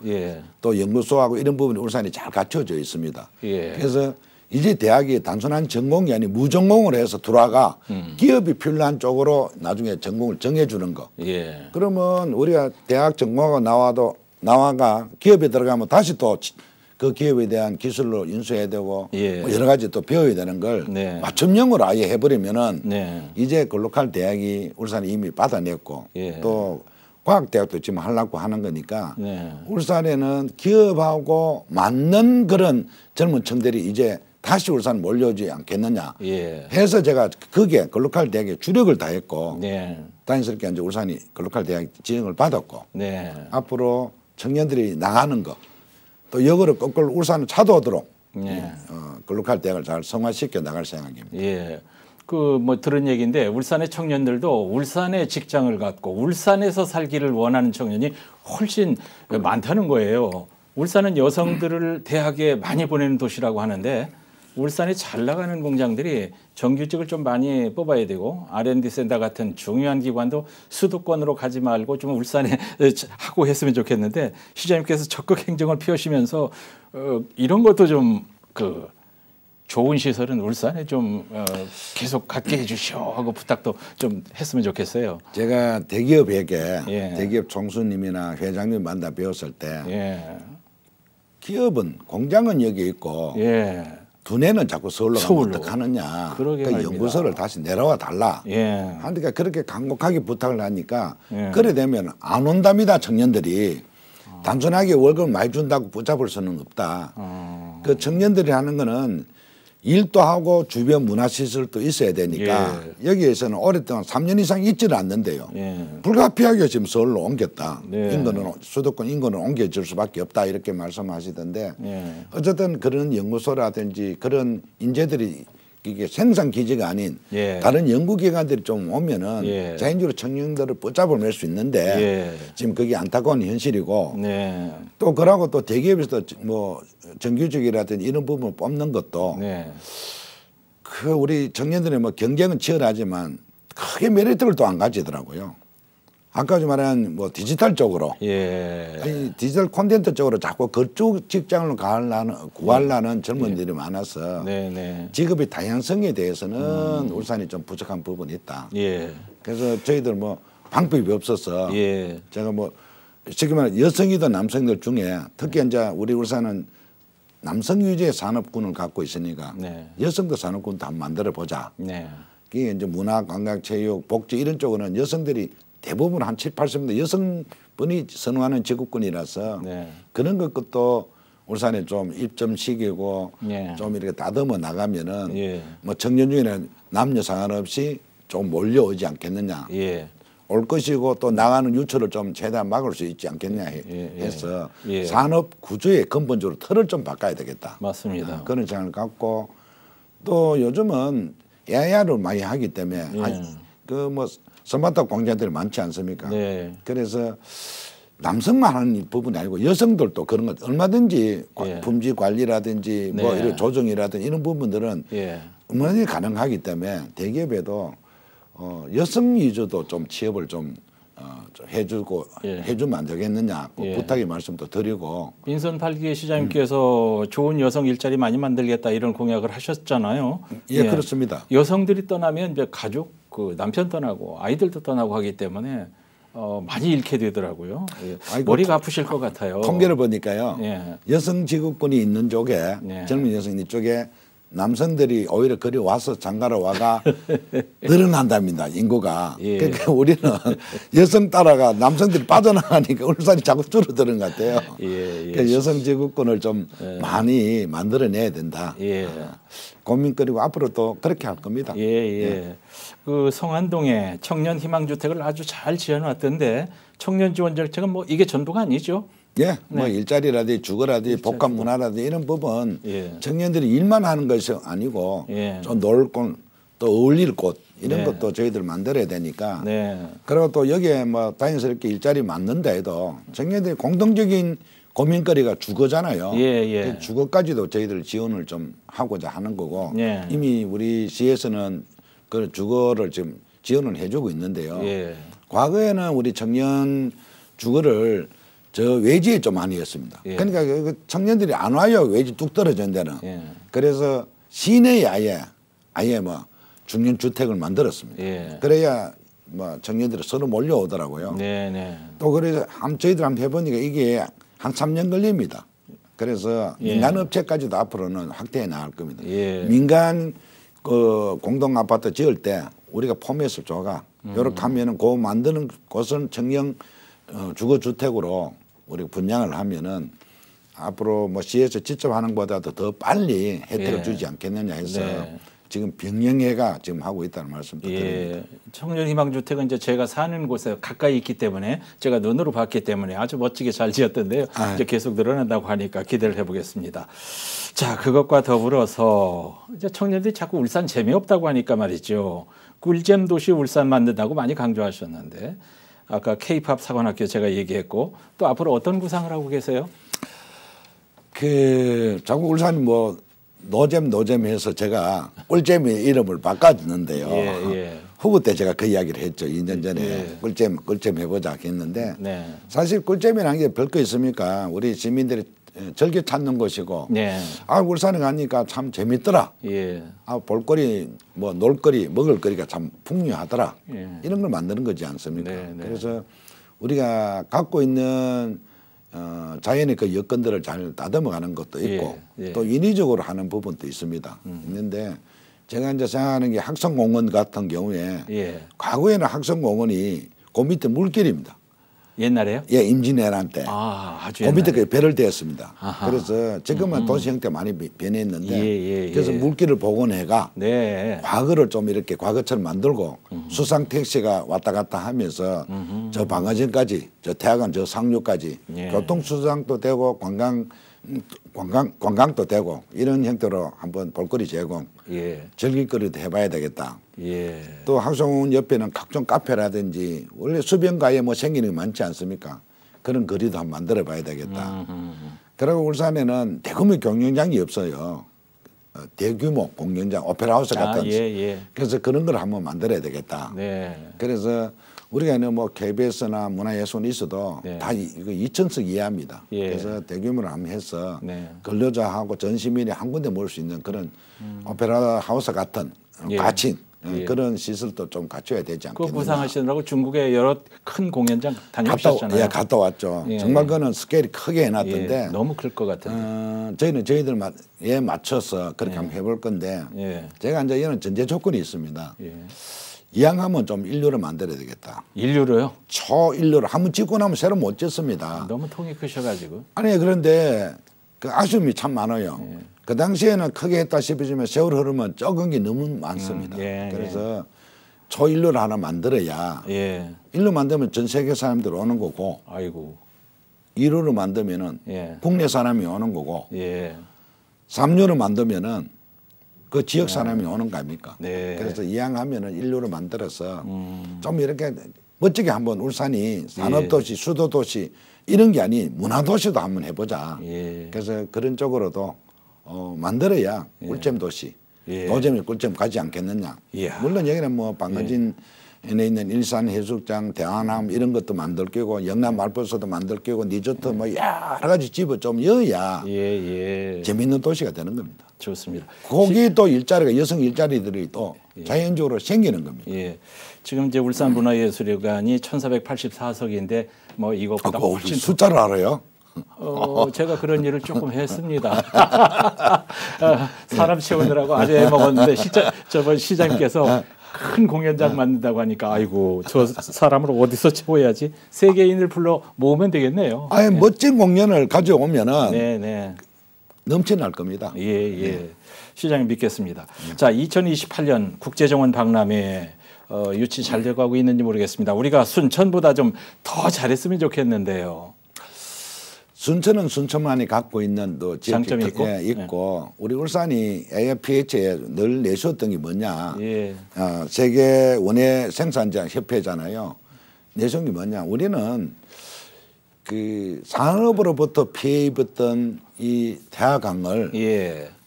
또 연구소하고 이런 부분이 울산이 잘 갖춰져 있습니다. 그래서 이제 대학이 단순한 전공이 아닌 무전공으로 해서 들어와가 기업이 필요한 쪽으로 나중에 전공을 정해주는 거. 그러면 우리가 대학 전공하고 나와가 기업에 들어가면 다시 또 그 기업에 대한 기술로 인수해야 되고 뭐 여러 가지 또 배워야 되는 걸 맞춤형으로 아예 해버리면은 이제 글로컬 대학이 울산이 이미 받아냈고 또 과학대학도 지금 하려고 하는 거니까 울산에는 기업하고 맞는 그런 젊은 층들이 이제 다시 울산 몰려오지 않겠느냐 해서 제가 그게 글로컬 대학에 주력을 다했고 다행스럽게 이제 울산이 글로컬 대학 지정을 받았고 앞으로 청년들이 나가는 거 또 역으로 거꾸로 울산을 찾아오도록 글로컬 대학을 잘 성화시켜 나갈 생각입니다. 그 뭐 들은 얘기인데 울산의 청년들도 울산에 직장을 갖고 울산에서 살기를 원하는 청년이 훨씬 많다는 거예요. 울산은 여성들을 대학에 많이 보내는 도시라고 하는데 울산에 잘 나가는 공장들이 정규직을 좀 많이 뽑아야 되고 R&D 센터 같은 중요한 기관도 수도권으로 가지 말고 좀 울산에 하고 했으면 좋겠는데 시장님께서 적극 행정을 피우시면서 이런 것도 좀 좋은 시설은 울산에 좀 계속 갖게 해주시오 하고 부탁도 좀 했으면 좋겠어요. 제가 대기업에게 대기업 총수님이나 회장님 만나 배웠을 때 기업은 공장은 여기 있고 두뇌는 자꾸 서울로 가면 어떡하느냐. 그러니까 연구소를 다시 내려와 달라. 그러니까 그렇게 간곡하게 부탁을 하니까 그래 되면 안 온답니다. 청년들이. 단순하게 월급을 많이 준다고 붙잡을 수는 없다. 그 청년들이 하는 거는 일도 하고 주변 문화시설도 있어야 되니까 여기에서는 오랫동안 3년 이상 있지를 않는데요. 불가피하게 지금 서울로 옮겼다. 인근은 수도권 인근은 옮겨질 수밖에 없다 이렇게 말씀하시던데 어쨌든 그런 연구소라든지 그런 인재들이 이게 생산 기지가 아닌 예. 다른 연구기관들이 좀 오면은 예. 자연적으로 청년들을 붙잡을 낼 수 있는데 예. 지금 그게 안타까운 현실이고 네. 또 그러고 또 대기업에서 뭐 정규직이라든지 이런 부분을 뽑는 것도 네. 그 우리 청년들의 뭐 경쟁은 치열하지만 크게 메리트를 또 안 가지더라고요. 아까 말한 뭐 디지털 쪽으로, 아니, 디지털 콘텐츠 쪽으로 자꾸 그쪽 직장을 구하려는 젊은이들이 많아서 직업의 다양성에 대해서는 울산이 좀 부족한 부분이 있다. 그래서 저희들 뭐 방법이 없어서 제가 뭐 지금 말해 여성이든 남성들 중에 특히 이제 우리 울산은 남성 위주의 산업군을 갖고 있으니까 여성도 산업군도 한번 만들어 보자. 이게 이제 문화, 관광, 체육, 복지 이런 쪽으로는 여성들이 대부분 한 70, 80% 여성분이 선호하는 직업군이라서 그런 것도 울산에 좀 입점시키고 좀 이렇게 다듬어 나가면은 뭐 청년 중에는 남녀 상관없이 좀 몰려오지 않겠느냐. 올 것이고 또 나가는 유출을 좀 최대한 막을 수 있지 않겠냐 해서 산업 구조의 근본적으로 틀을 좀 바꿔야 되겠다. 맞습니다. 그런 생각을 갖고 또 요즘은 AI를 많이 하기 때문에 그 뭐 스마트 공장들이 많지 않습니까? 그래서 남성만 하는 부분이 아니고 여성들도 그런 것 얼마든지 품질 관리라든지 뭐 이런 조정이라든지 이런 부분들은 얼마든지 가능하기 때문에 대기업에도 여성 위주도 좀 취업을 좀 해주고 해주면 안 되겠느냐 부탁의 말씀도 드리고 민선 8기 시장님께서 좋은 여성 일자리 많이 만들겠다 이런 공약을 하셨잖아요. 그렇습니다. 여성들이 떠나면 이제 가족 그 남편 떠나고 아이들도 떠나고 하기 때문에 많이 잃게 되더라고요. 머리가 아프실 것 같아요. 통계를 보니까요. 여성 직업군이 있는 쪽에 젊은 여성이 쪽에 남성들이 오히려 거리 와서 장가러 와가 늘어난답니다. 인구가. 그러니까 우리는 여성 따라가 남성들이 빠져나가니까 울산이 자꾸 줄어드는 것 같아요. 그러니까 여성 직업군을 좀 많이 만들어내야 된다. 고민거리고 앞으로 또 그렇게 할 겁니다. 그 성안동에 청년 희망주택을 아주 잘 지어놨던데 청년 지원 정책은 뭐 이게 전부가 아니죠? 뭐 일자리라든지 주거라든지 복합 문화라든지 이런 부분 청년들이 일만 하는 것이 아니고 좀 놀 곳, 또 어울릴 곳 이런 것도 저희들 만들어야 되니까 그리고 또 여기에 뭐 다행스럽게 일자리 만든다 해도 청년들이 공동적인 고민거리가 주거잖아요. 주거까지도 저희들 지원을 좀 하고자 하는 거고 이미 우리 시에서는 그 주거를 지금 지원을 해주고 있는데요. 과거에는 우리 청년 주거를 저 외지에 좀 많이 했습니다. 그러니까 그 청년들이 안 와요. 외지 뚝 떨어진 데는. 그래서 시내에 아예 뭐 중년 주택을 만들었습니다. 그래야 뭐 청년들이 서로 몰려오더라고요. 또 그래서 저희들 한번 해보니까 이게 한 3년 걸립니다. 그래서 민간 업체까지도 앞으로는 확대해 나갈 겁니다. 민간 그 공동 아파트 지을 때 우리가 포맷을 줘가 이렇게 하면은 그 만드는 곳은 청년 주거 주택으로 우리가 분양을 하면은 앞으로 뭐 시에서 직접 하는 것보다도 더 빨리 혜택을 주지 않겠느냐 해서 지금 병영회가 지금 하고 있다는 말씀도 드립니다. 청년희망주택은 이제 제가 사는 곳에 가까이 있기 때문에 제가 눈으로 봤기 때문에 아주 멋지게 잘 지었던데요. 이제 계속 늘어난다고 하니까 기대를 해보겠습니다. 자, 그것과 더불어서 이제 청년들이 자꾸 울산 재미없다고 하니까 말이죠. 꿀잼 도시 울산 만든다고 많이 강조하셨는데 아까 K-팝 사관학교 제가 얘기했고 또 앞으로 어떤 구상을 하고 계세요? 그 자꾸 울산이 뭐 노잼 해서 제가 꿀잼의 이름을 바꿨는데요. 후보 때 제가 그 이야기를 했죠. 2년 전에 꿀잼 해보자 했는데 사실 꿀잼이라는 게 별거 있습니까? 우리 시민들이 즐겨 찾는 것이고 아 울산에 가니까 참 재밌더라. 아 볼거리 뭐 놀거리 먹을거리가 참 풍요하더라. 이런 걸 만드는 거지 않습니까? 그래서 우리가 갖고 있는 자연의 그 여건들을 잘 다듬어가는 것도 있고 또 인위적으로 하는 부분도 있습니다. 있는데 제가 이제 생각하는 게 학성공원 같은 경우에 과거에는 학성공원이 그 밑에 물길입니다. 옛날에요? 임진왜란 때. 아주 그 밑에 배를 대었습니다. 그래서 지금은 도시 형태 많이 변했는데 그래서 물길을 복원해가 과거를 좀 이렇게 과거처럼 만들고 수상 택시가 왔다 갔다 하면서 저 방화전까지 저 태화강 저 상류까지 예. 교통수단도 되고 관광도 되고 이런 형태로 한번 볼거리 제공, 예. 즐길거리도 해봐야 되겠다. 예. 또 학성원 옆에는 각종 카페라든지 원래 수변가에 뭐 생기는 게 많지 않습니까? 그런 거리도 한번 만들어봐야 되겠다. 그리고 울산에는 대규모 공연장이 없어요. 대규모 공연장, 오페라하우스 같은. 예. 그래서 그런 걸 한번 만들어야 되겠다. 네. 그래서 우리가 뭐 KBS나 문화예술이 있어도 네. 다 이거 2,000석 이하입니다. 예. 그래서 대규모로 한번 해서 네. 근로자하고 전 시민이 한 군데 모을 수 있는 그런 오페라 하우스 같은 예. 가칭 예. 그런 시설도 좀 갖춰야 되지 않겠느냐. 그 구상하시느라고 중국의 여러 큰 공연장 다녀오셨잖아요. 예, 갔다 왔죠. 예. 정말 그는 스케일이 크게 해놨던데 예. 너무 클 것 같은데. 저희는 저희들에 맞춰서 그렇게 한번 해볼 건데 예. 제가 이제 이런 전제 조건이 있습니다. 예. 이왕하면 좀 인류를 만들어야 되겠다. 인류로요? 초인류를 한번 짓고 나면 새로 못 짓습니다. 너무 통이 크셔가지고. 아니 그런데 그 아쉬움이 참 많아요. 예. 그 당시에는 크게 했다 싶으지만 세월 흐르면 적은 게 너무 많습니다. 예. 그래서 초인류를 하나 만들어야 예. 인류 만들면 전 세계 사람들 오는 거고 아이고. 2루를 만들면은 예. 국내 사람이 오는 거고 예. 3루를 만들면은 그 지역 사람이 오는 거 아닙니까? 네. 그래서 이왕하면은 인류를 만들어서 좀 이렇게 멋지게 한번 울산이 산업도시, 수도도시 이런 게 아니 문화도시도 한번 해보자. 예. 그래서 그런 쪽으로도 만들어야 꿀잼도시, 예. 노잼이 꿀잼 가지 않겠느냐. 이야. 물론 여기는 뭐 방어진에 있는 일산 해수욕장, 대한항 이런 것도 만들 끼고 영남 말벌소도 만들 끼고 리조트 뭐 여러 가지 집을 좀 여야 예. 재미있는 도시가 되는 겁니다. 좋습니다. 거기 또 일자리가 여성 일자리들이 또 자연적으로 생기는 겁니다. 예. 지금 이제 울산문화예술회관이 1484석인데 뭐 이것보다 훨씬 숫자를 알아요? 제가 그런 일을 조금 했습니다. 사람 채우느라고 아주 애먹었는데 저번 시장님께서 큰 공연장 만든다고 하니까 아이고 저 사람을 어디서 채워야지 세계인을 불러 모으면 되겠네요. 아니 멋진 공연을 가져오면은 네. 넘쳐날 겁니다. 예. 시장님 믿겠습니다. 자, 2028년 국제정원 박람회 유치 잘 돼가고 있는지 모르겠습니다. 우리가 순천보다 좀 더 잘했으면 좋겠는데요. 순천은 순천만이 갖고 있는 또 장점이 있고 우리 울산이 AFPH에 늘 내세웠던 게 뭐냐. 예. 세계 원예 생산자 협회잖아요. 내세운 게 뭐냐. 우리는 그 산업으로부터 피해 입었던 이 태화강을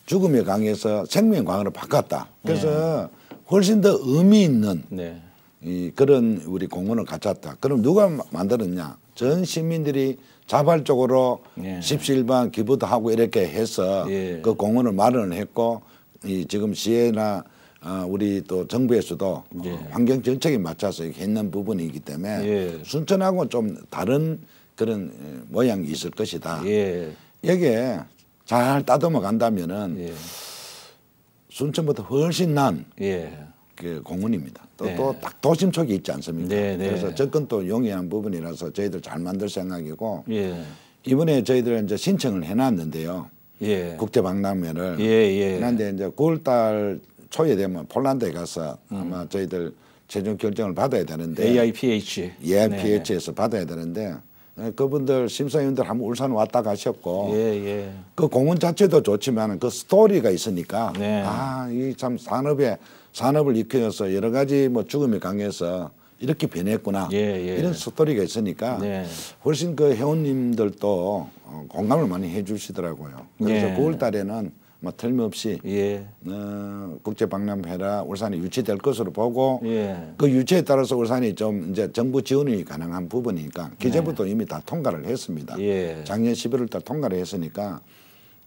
죽음의 강에서 생명의 강으로 바꿨다. 그래서 훨씬 더 의미 있는 이 그런 우리 공원을 갖췄다. 그럼 누가 만들었냐? 전 시민들이 자발적으로 십시일반 기부도 하고 이렇게 해서 그 공원을 마련을 했고 이 지금 시에나 우리 또 정부에서도 환경 정책에 맞춰서 이렇게 했는 부분이기 때문에 순천하고 좀 다른 그런 모양이 있을 것이다. 여기에 잘 따듬어 간다면은 순천보다 훨씬 난 그 공원입니다. 또 딱 도심 촉이 있지 않습니까? 그래서 접근도 용이한 부분이라서 저희들 잘 만들 생각이고 이번에 저희들 이제 신청을 해놨는데요. 국제 박람회를. 그런데 이제 9월달 초에 되면 폴란드에 가서 아마 저희들 최종 결정을 받아야 되는데 AIPH에서 받아야 되는데 그분들 심사위원들 한번 울산 왔다 가셨고 그 공원 자체도 좋지만 그 스토리가 있으니까 이 참 산업을 익혀서 여러 가지 뭐 죽음의 강에서 이렇게 변했구나 이런 스토리가 있으니까 훨씬 그 회원님들도 공감을 많이 해주시더라고요. 그래서 9월 달에는 뭐 틀림없이 국제박람회라 울산이 유치될 것으로 보고 그 유치에 따라서 울산이 좀 이제 정부 지원이 가능한 부분이니까 기재부도 이미 다 통과를 했습니다. 작년 11월 달 통과를 했으니까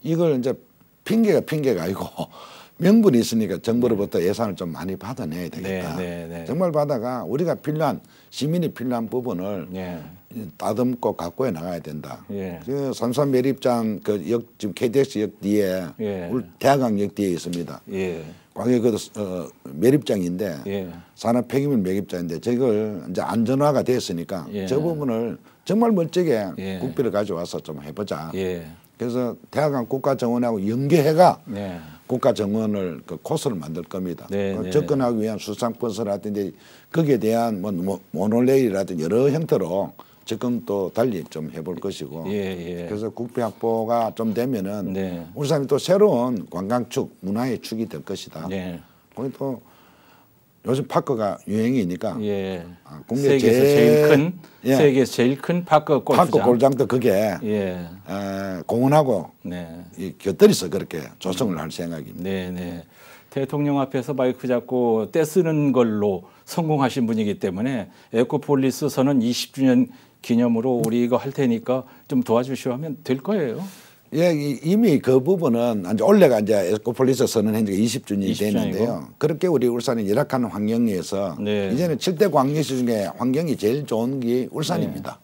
이걸 이제 핑계가 아니고 명분이 있으니까 정부로부터 예산을 좀 많이 받아내야 되겠다. 정말 받아가 우리가 필요한 시민이 필요한 부분을 따듬고 갖고 나가야 된다. 그 삼산 매립장 그 역 지금 KTX 역 뒤에 대하강 역 뒤에 있습니다. 과거에 그 매립장인데 산업 폐기물 매립장인데 저걸 이제 안전화가 됐으니까 저 부분을 정말 멋지게 국비를 가져와서 좀 해보자. 그래서 대하강 국가정원하고 연계해가 국가정원을 그 코스를 만들 겁니다. 접근하기 위한 수상버스라든지 거기에 대한 뭐 모노레일이라든지 여러 형태로 지금 또 달리 좀 해볼 것이고 예. 그래서 국비 확보가 좀 되면은 울산이 또 새로운 관광축 문화의 축이 될 것이다. 거기 또 요즘 파크가 유행이니까 국내 세계에서 제일 큰 파크 골프장. 파크 골장도 그게 공원하고 곁들여서 그렇게 조성을 할 생각입니다. 대통령 앞에서 마이크 잡고 떼쓰는 걸로 성공하신 분이기 때문에 에코폴리스 선언 20주년 기념으로 우리 이거 할 테니까 좀 도와주시오 하면 될 거예요. 이미 그 부분은 이제 올해가 이제 에코폴리스 선언한 지가 20주년이 됐는데요. 그렇게 우리 울산이 열악한 환경에서 이제는 7대 광역시 중에 환경이 제일 좋은 게 울산입니다.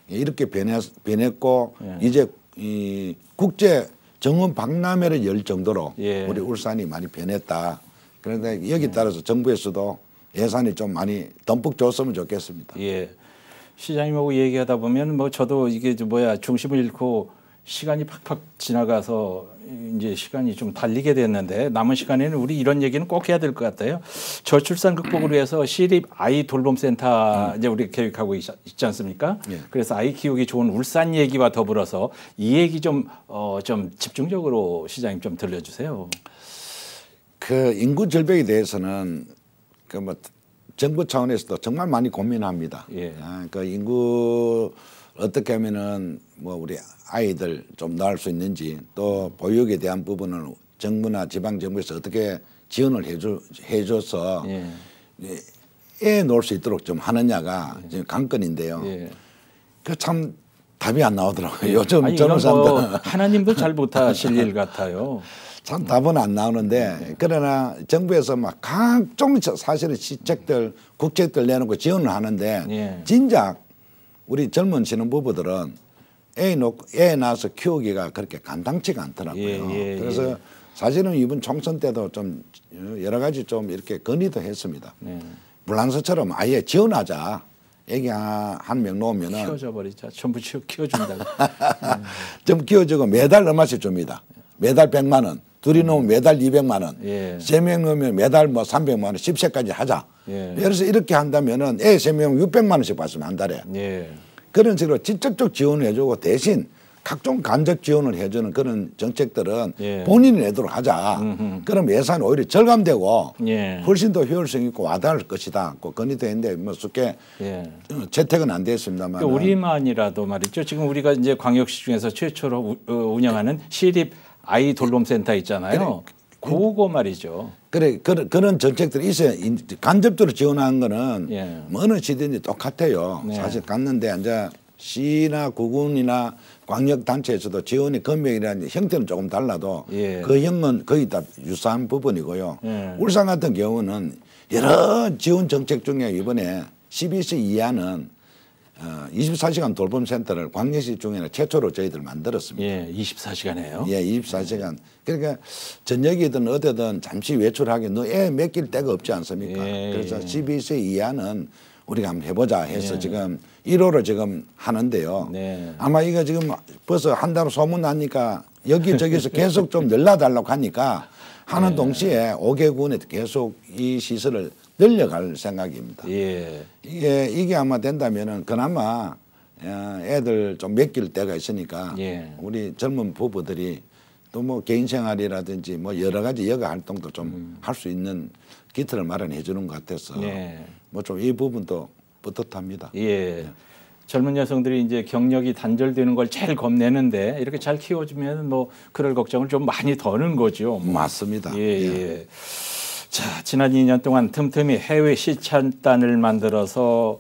이렇게 변했고 이제 이 국제 정원 박람회를 열 정도로 우리 울산이 많이 변했다. 그런데 여기 따라서 정부에서도 예산이 좀 많이 듬뿍 줬으면 좋겠습니다. 시장님하고 얘기하다 보면 뭐 저도 이게 중심을 잃고 시간이 팍팍 지나가서 이제 시간이 좀 달리게 됐는데 남은 시간에는 우리 이런 얘기는 꼭 해야 될 것 같아요. 저출산 극복을 위해서 시립 아이 돌봄센터 이제 우리 계획하고 있지 않습니까? 그래서 아이 키우기 좋은 울산 얘기와 더불어서 이 얘기 좀 집중적으로 시장님 좀 들려주세요. 그 인구 절벽에 대해서는 그 뭐 정부 차원에서도 정말 많이 고민합니다. 그 인구 어떻게 하면은 뭐 우리 아이들 좀 낳을 수 있는지 또 보육에 대한 부분은 정부나 지방 정부에서 어떻게 지원을 해줘서 애 놓을 수 있도록 좀 하느냐가 지금 관건인데요. 그 참 답이 안 나오더라고요. 요즘 젊은 사람들 하나님도 잘 못하실 일 같아요. 참 답은 안 나오는데 그러나 정부에서 막 각종 사실은 시책들 국책들 내놓고 지원을 하는데 진작 우리 젊은 신혼부부들은 애 낳아서 키우기가 그렇게 간단치가 않더라고요. 그래서 사실은 이번 총선 때도 좀 여러 가지 좀 이렇게 건의도 했습니다. 불란서처럼 아예 지원하자. 애기 한 명 놓으면은 키워줘 버리자. 전부 키워준다고. 좀 키워주고 매달 얼마씩 줍니다. 매달 100만 원. 둘이 놓으면 매달 200만 원. 3명 놓으면 매달 뭐 300만 원, 10세까지 하자. 그래서 이렇게 한다면은 애 3명 600만 원씩 받으면 한 달에. 그런 식으로 직접적 지원을 해주고 대신 각종 간접 지원을 해주는 그런 정책들은 본인이 내도록 하자. 그럼 예산이 오히려 절감되고 훨씬 더 효율성 있고 와닿을 것이다. 그 건의도 했는데 뭐 쉽게 채택은 안 됐습니다만. 우리만이라도 말이죠. 지금 우리가 이제 광역시 중에서 최초로 운영하는 시립 아이 돌봄센터 있잖아요. 그거 말이죠. 그런 정책들이 있어요. 간접적으로 지원하는 거는 뭐 어느 시든지 똑같아요. 사실 갔는데 이제 시나 구군이나 광역단체에서도 지원의 금액이라는 형태는 조금 달라도 그 형은 거의 다 유사한 부분이고요. 울산 같은 경우는 여러 지원 정책 중에 이번에 12세 이하는 24시간 돌봄센터를 광역시 중에는 최초로 저희들 만들었습니다. 24시간이에요? 24시간. 그러니까 저녁이든 어디든 잠시 외출하기 너 애 맡길 데가 없지 않습니까? 그래서 12세 이하는 우리가 한번 해보자 해서 지금 1호로 지금 하는데요. 아마 이거 지금 벌써 한 달 소문 나니까 여기저기서 계속 좀 늘려달라고 하니까 하는 동시에 5개군에 계속 이 시설을 늘려갈 생각입니다. 이게 아마 된다면은 그나마 애들 좀 맡길 때가 있으니까 우리 젊은 부부들이 또 뭐 개인 생활이라든지 뭐 여러 가지 여가 활동도 좀 할 수 있는 기틀을 마련해 주는 것 같아서 뭐 좀 이 부분도 뿌듯합니다. 젊은 여성들이 이제 경력이 단절되는 걸 제일 겁내는데 이렇게 잘 키워주면 뭐 그럴 걱정을 좀 많이 더는 거죠. 맞습니다. 자, 지난 2년 동안 틈틈이 해외 시찰단을 만들어서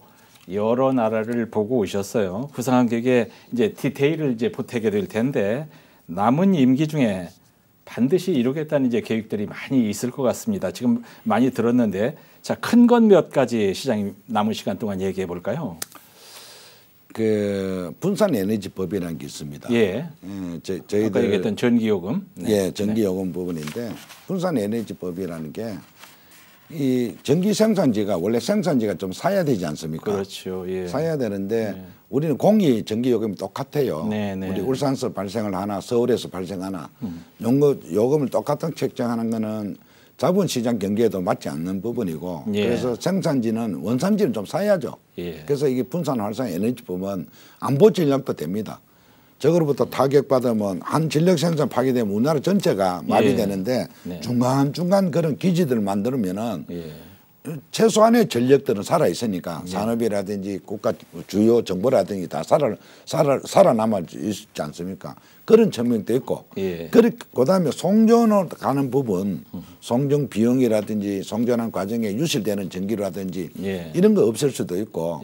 여러 나라를 보고 오셨어요. 구상한객에 이제 디테일을 이제 보태게 될 텐데 남은 임기 중에 반드시 이루겠다는 이제 계획들이 많이 있을 것 같습니다. 지금 많이 들었는데 자, 큰 건 몇 가지 시장님 남은 시간 동안 얘기해 볼까요? 그 분산 에너지법이라는 게 있습니다. 저희들 아까 얘기했던 전기요금. 전기요금 부분인데 분산 에너지법이라는 게 이 전기 생산지가 원래 생산지가 좀 사야 되지 않습니까? 그렇죠. 사야 되는데 우리는 공이 전기요금이 똑같아요. 우리 울산서 발생을 하나, 서울에서 발생하나 요금을 똑같은 책정하는 거는 자본시장 경기에도 맞지 않는 부분이고 예. 그래서 생산지는 원산지는 좀 사야죠. 예. 그래서 이게 분산활성에너지법은 안보 전략도 됩니다. 저거로부터 타격받으면 한 전력 생산 파괴되면 우리나라 전체가 마비되는데 네. 중간중간 그런 기지들을 만들면은 최소한의 전력들은 살아 있으니까 산업이라든지 국가 주요 정보라든지 다 살아남아 있지 않습니까? 그런 측면도 있고, 그다음에 송전으로 가는 부분, 송전 비용이라든지 송전한 과정에 유실되는 전기라든지 이런 거 없앨 수도 있고,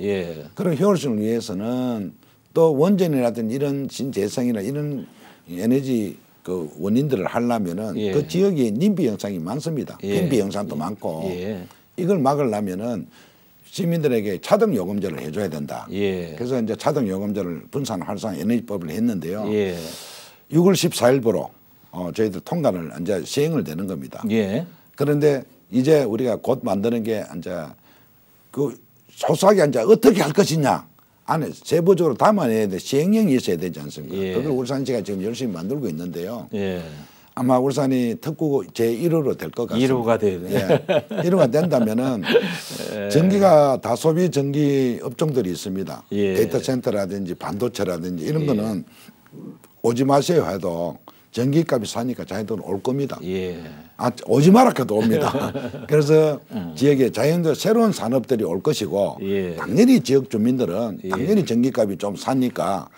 그런 효율성을 위해서는 또 원전이라든지 이런 신재생이나 이런 에너지 그 원인들을 하려면은 그 지역에 님비 현상이 많습니다. 빈비 현상도 많고. 이걸 막으려면은 시민들에게 차등 요금제를 해줘야 된다. 그래서 이제 차등 요금제를 분산 활성 에너지법을 했는데요. 6월 14일부로 저희들 통과를 이제 시행을 되는 겁니다. 그런데 이제 우리가 곧 만드는 게 이제 그 소소하게 이제 어떻게 할 것이냐 안에 세부적으로 담아내야 돼. 시행령이 있어야 되지 않습니까? 그걸 울산시가 지금 열심히 만들고 있는데요. 아마 울산이 특구 제1호로 될 것 같습니다. 1호가 되네. 1호가 된다면은 전기가 다소비 전기 업종들이 있습니다. 데이터 센터라든지 반도체라든지 이런 거는 오지 마세요 해도 전기값이 사니까 자기들은 올 겁니다. 오지 마라 해도 옵니다. 그래서 지역에 자연적으로 새로운 산업들이 올 것이고 당연히 지역 주민들은 당연히 전기값이 좀 사니까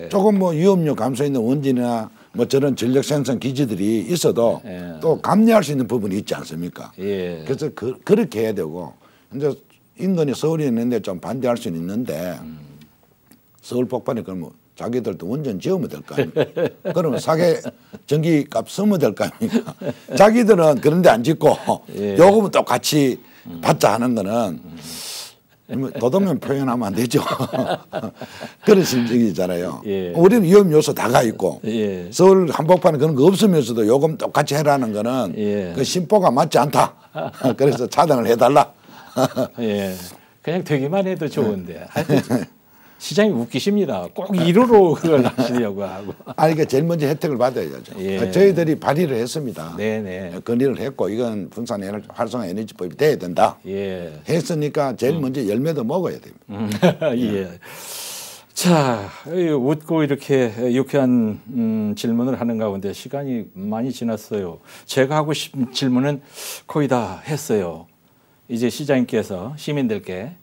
조금 뭐 위험료 감소 있는 원전이나 뭐 저런 전력 생산 기지들이 있어도 또 감내할 수 있는 부분이 있지 않습니까? 그래서 그렇게 해야 되고 이제 인근이 서울에 있는데 좀 반대할 수는 있는데 서울 폭발이 그러면 자기들도 원전 지으면 될 거 아닙니까? 그러면 사계 전기값 쓰면 될 거 아닙니까? 자기들은 그런데 안 짓고 요금은 똑같이 받자 하는 거는 도덕면 표현하면 안 되죠. 그런 심정이잖아요. 우리는 위험 요소 다가 있고 서울 한복판에 그런 거 없으면서도 요금 똑같이 해라는 거는 그 심보가 맞지 않다. 그래서 차등을 해달라. 그냥 되기만 해도 좋은데. 시장이 웃기십니다. 꼭 1호로 그걸 하시려고 하고. 그러니까 제일 먼저 혜택을 받아야죠. 저희들이 발의를 했습니다. 건의를 했고 이건 분산 활성화 에너지법이 돼야 된다. 했으니까 제일 먼저 열매도 먹어야 됩니다. 자, 웃고 이렇게 유쾌한 질문을 하는 가운데 시간이 많이 지났어요. 제가 하고 싶은 질문은 거의 다 했어요. 이제 시장님께서 시민들께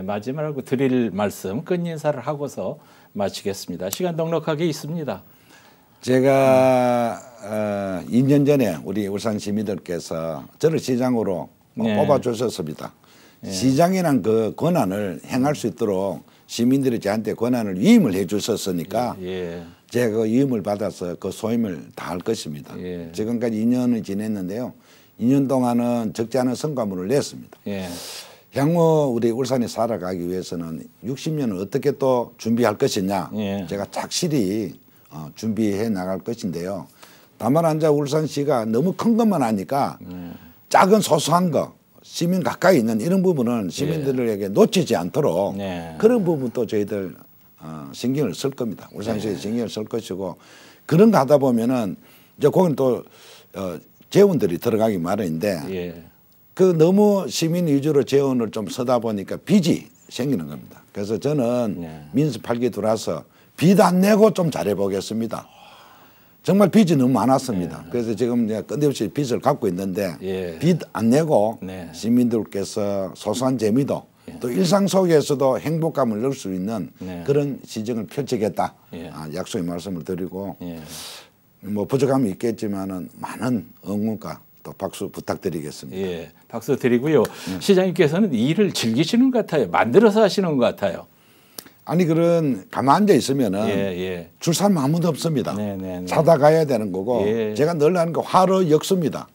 마지막으로 드릴 말씀 끝인사를 하고서 마치겠습니다. 시간 넉넉하게 있습니다. 제가 2년 전에 우리 울산 시민들께서 저를 시장으로 뽑아주셨습니다. 시장이란 그 권한을 행할 수 있도록 시민들이 저한테 권한을 위임을 해 주셨으니까 제가 그 위임을 받아서 그 소임을 다할 것입니다. 지금까지 2년을 지냈는데요. 2년 동안은 적지 않은 성과물을 냈습니다. 향후 우리 울산이 살아가기 위해서는 60년을 어떻게 또 준비할 것이냐 제가 착실히 준비해 나갈 것인데요. 다만 이제 울산시가 너무 큰 것만 하니까 작은 소소한 거 시민 가까이 있는 이런 부분은 시민들에게 놓치지 않도록 그런 부분도 저희들 신경을 쓸 겁니다. 울산시에 신경을 쓸 것이고 그런 거 하다 보면은 이제 거기는 또 재원들이 들어가기 마련인데 그 너무 시민 위주로 재원을 좀 쓰다 보니까 빚이 생기는 겁니다. 그래서 저는 민수 8기 들어와서 빚 안 내고 좀 잘해보겠습니다. 정말 빚이 너무 많았습니다. 그래서 지금 내가 끊임없이 빚을 갖고 있는데 빚 안 내고 시민들께서 소소한 재미도 또 일상 속에서도 행복감을 넣을 수 있는 그런 시정을 펼치겠다. 약속의 말씀을 드리고 뭐 부족함이 있겠지만은 많은 응원과 또 박수 부탁드리겠습니다. 박수 드리고요. 시장님께서는 일을 즐기시는 것 같아요. 만들어서 하시는 것 같아요. 아니 그런 가만 앉아 있으면은 줄 사람 아무도 없습니다. 사다 가야 되는 거고 제가 늘 하는 거 화로 역수입니다.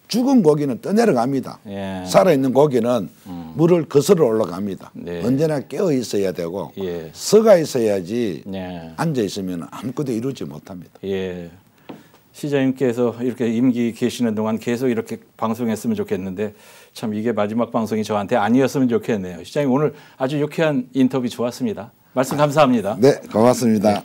죽은 고기는 떠내려갑니다. 살아있는 고기는 물을 거슬러 올라갑니다. 언제나 깨어 있어야 되고 서가 있어야지 앉아 있으면 아무것도 이루지 못합니다. 시장님께서 이렇게 임기 계시는 동안 계속 이렇게 방송했으면 좋겠는데 참 이게 마지막 방송이 저한테 아니었으면 좋겠네요. 시장님 오늘 아주 유쾌한 인터뷰 좋았습니다. 말씀 감사합니다. 네, 고맙습니다.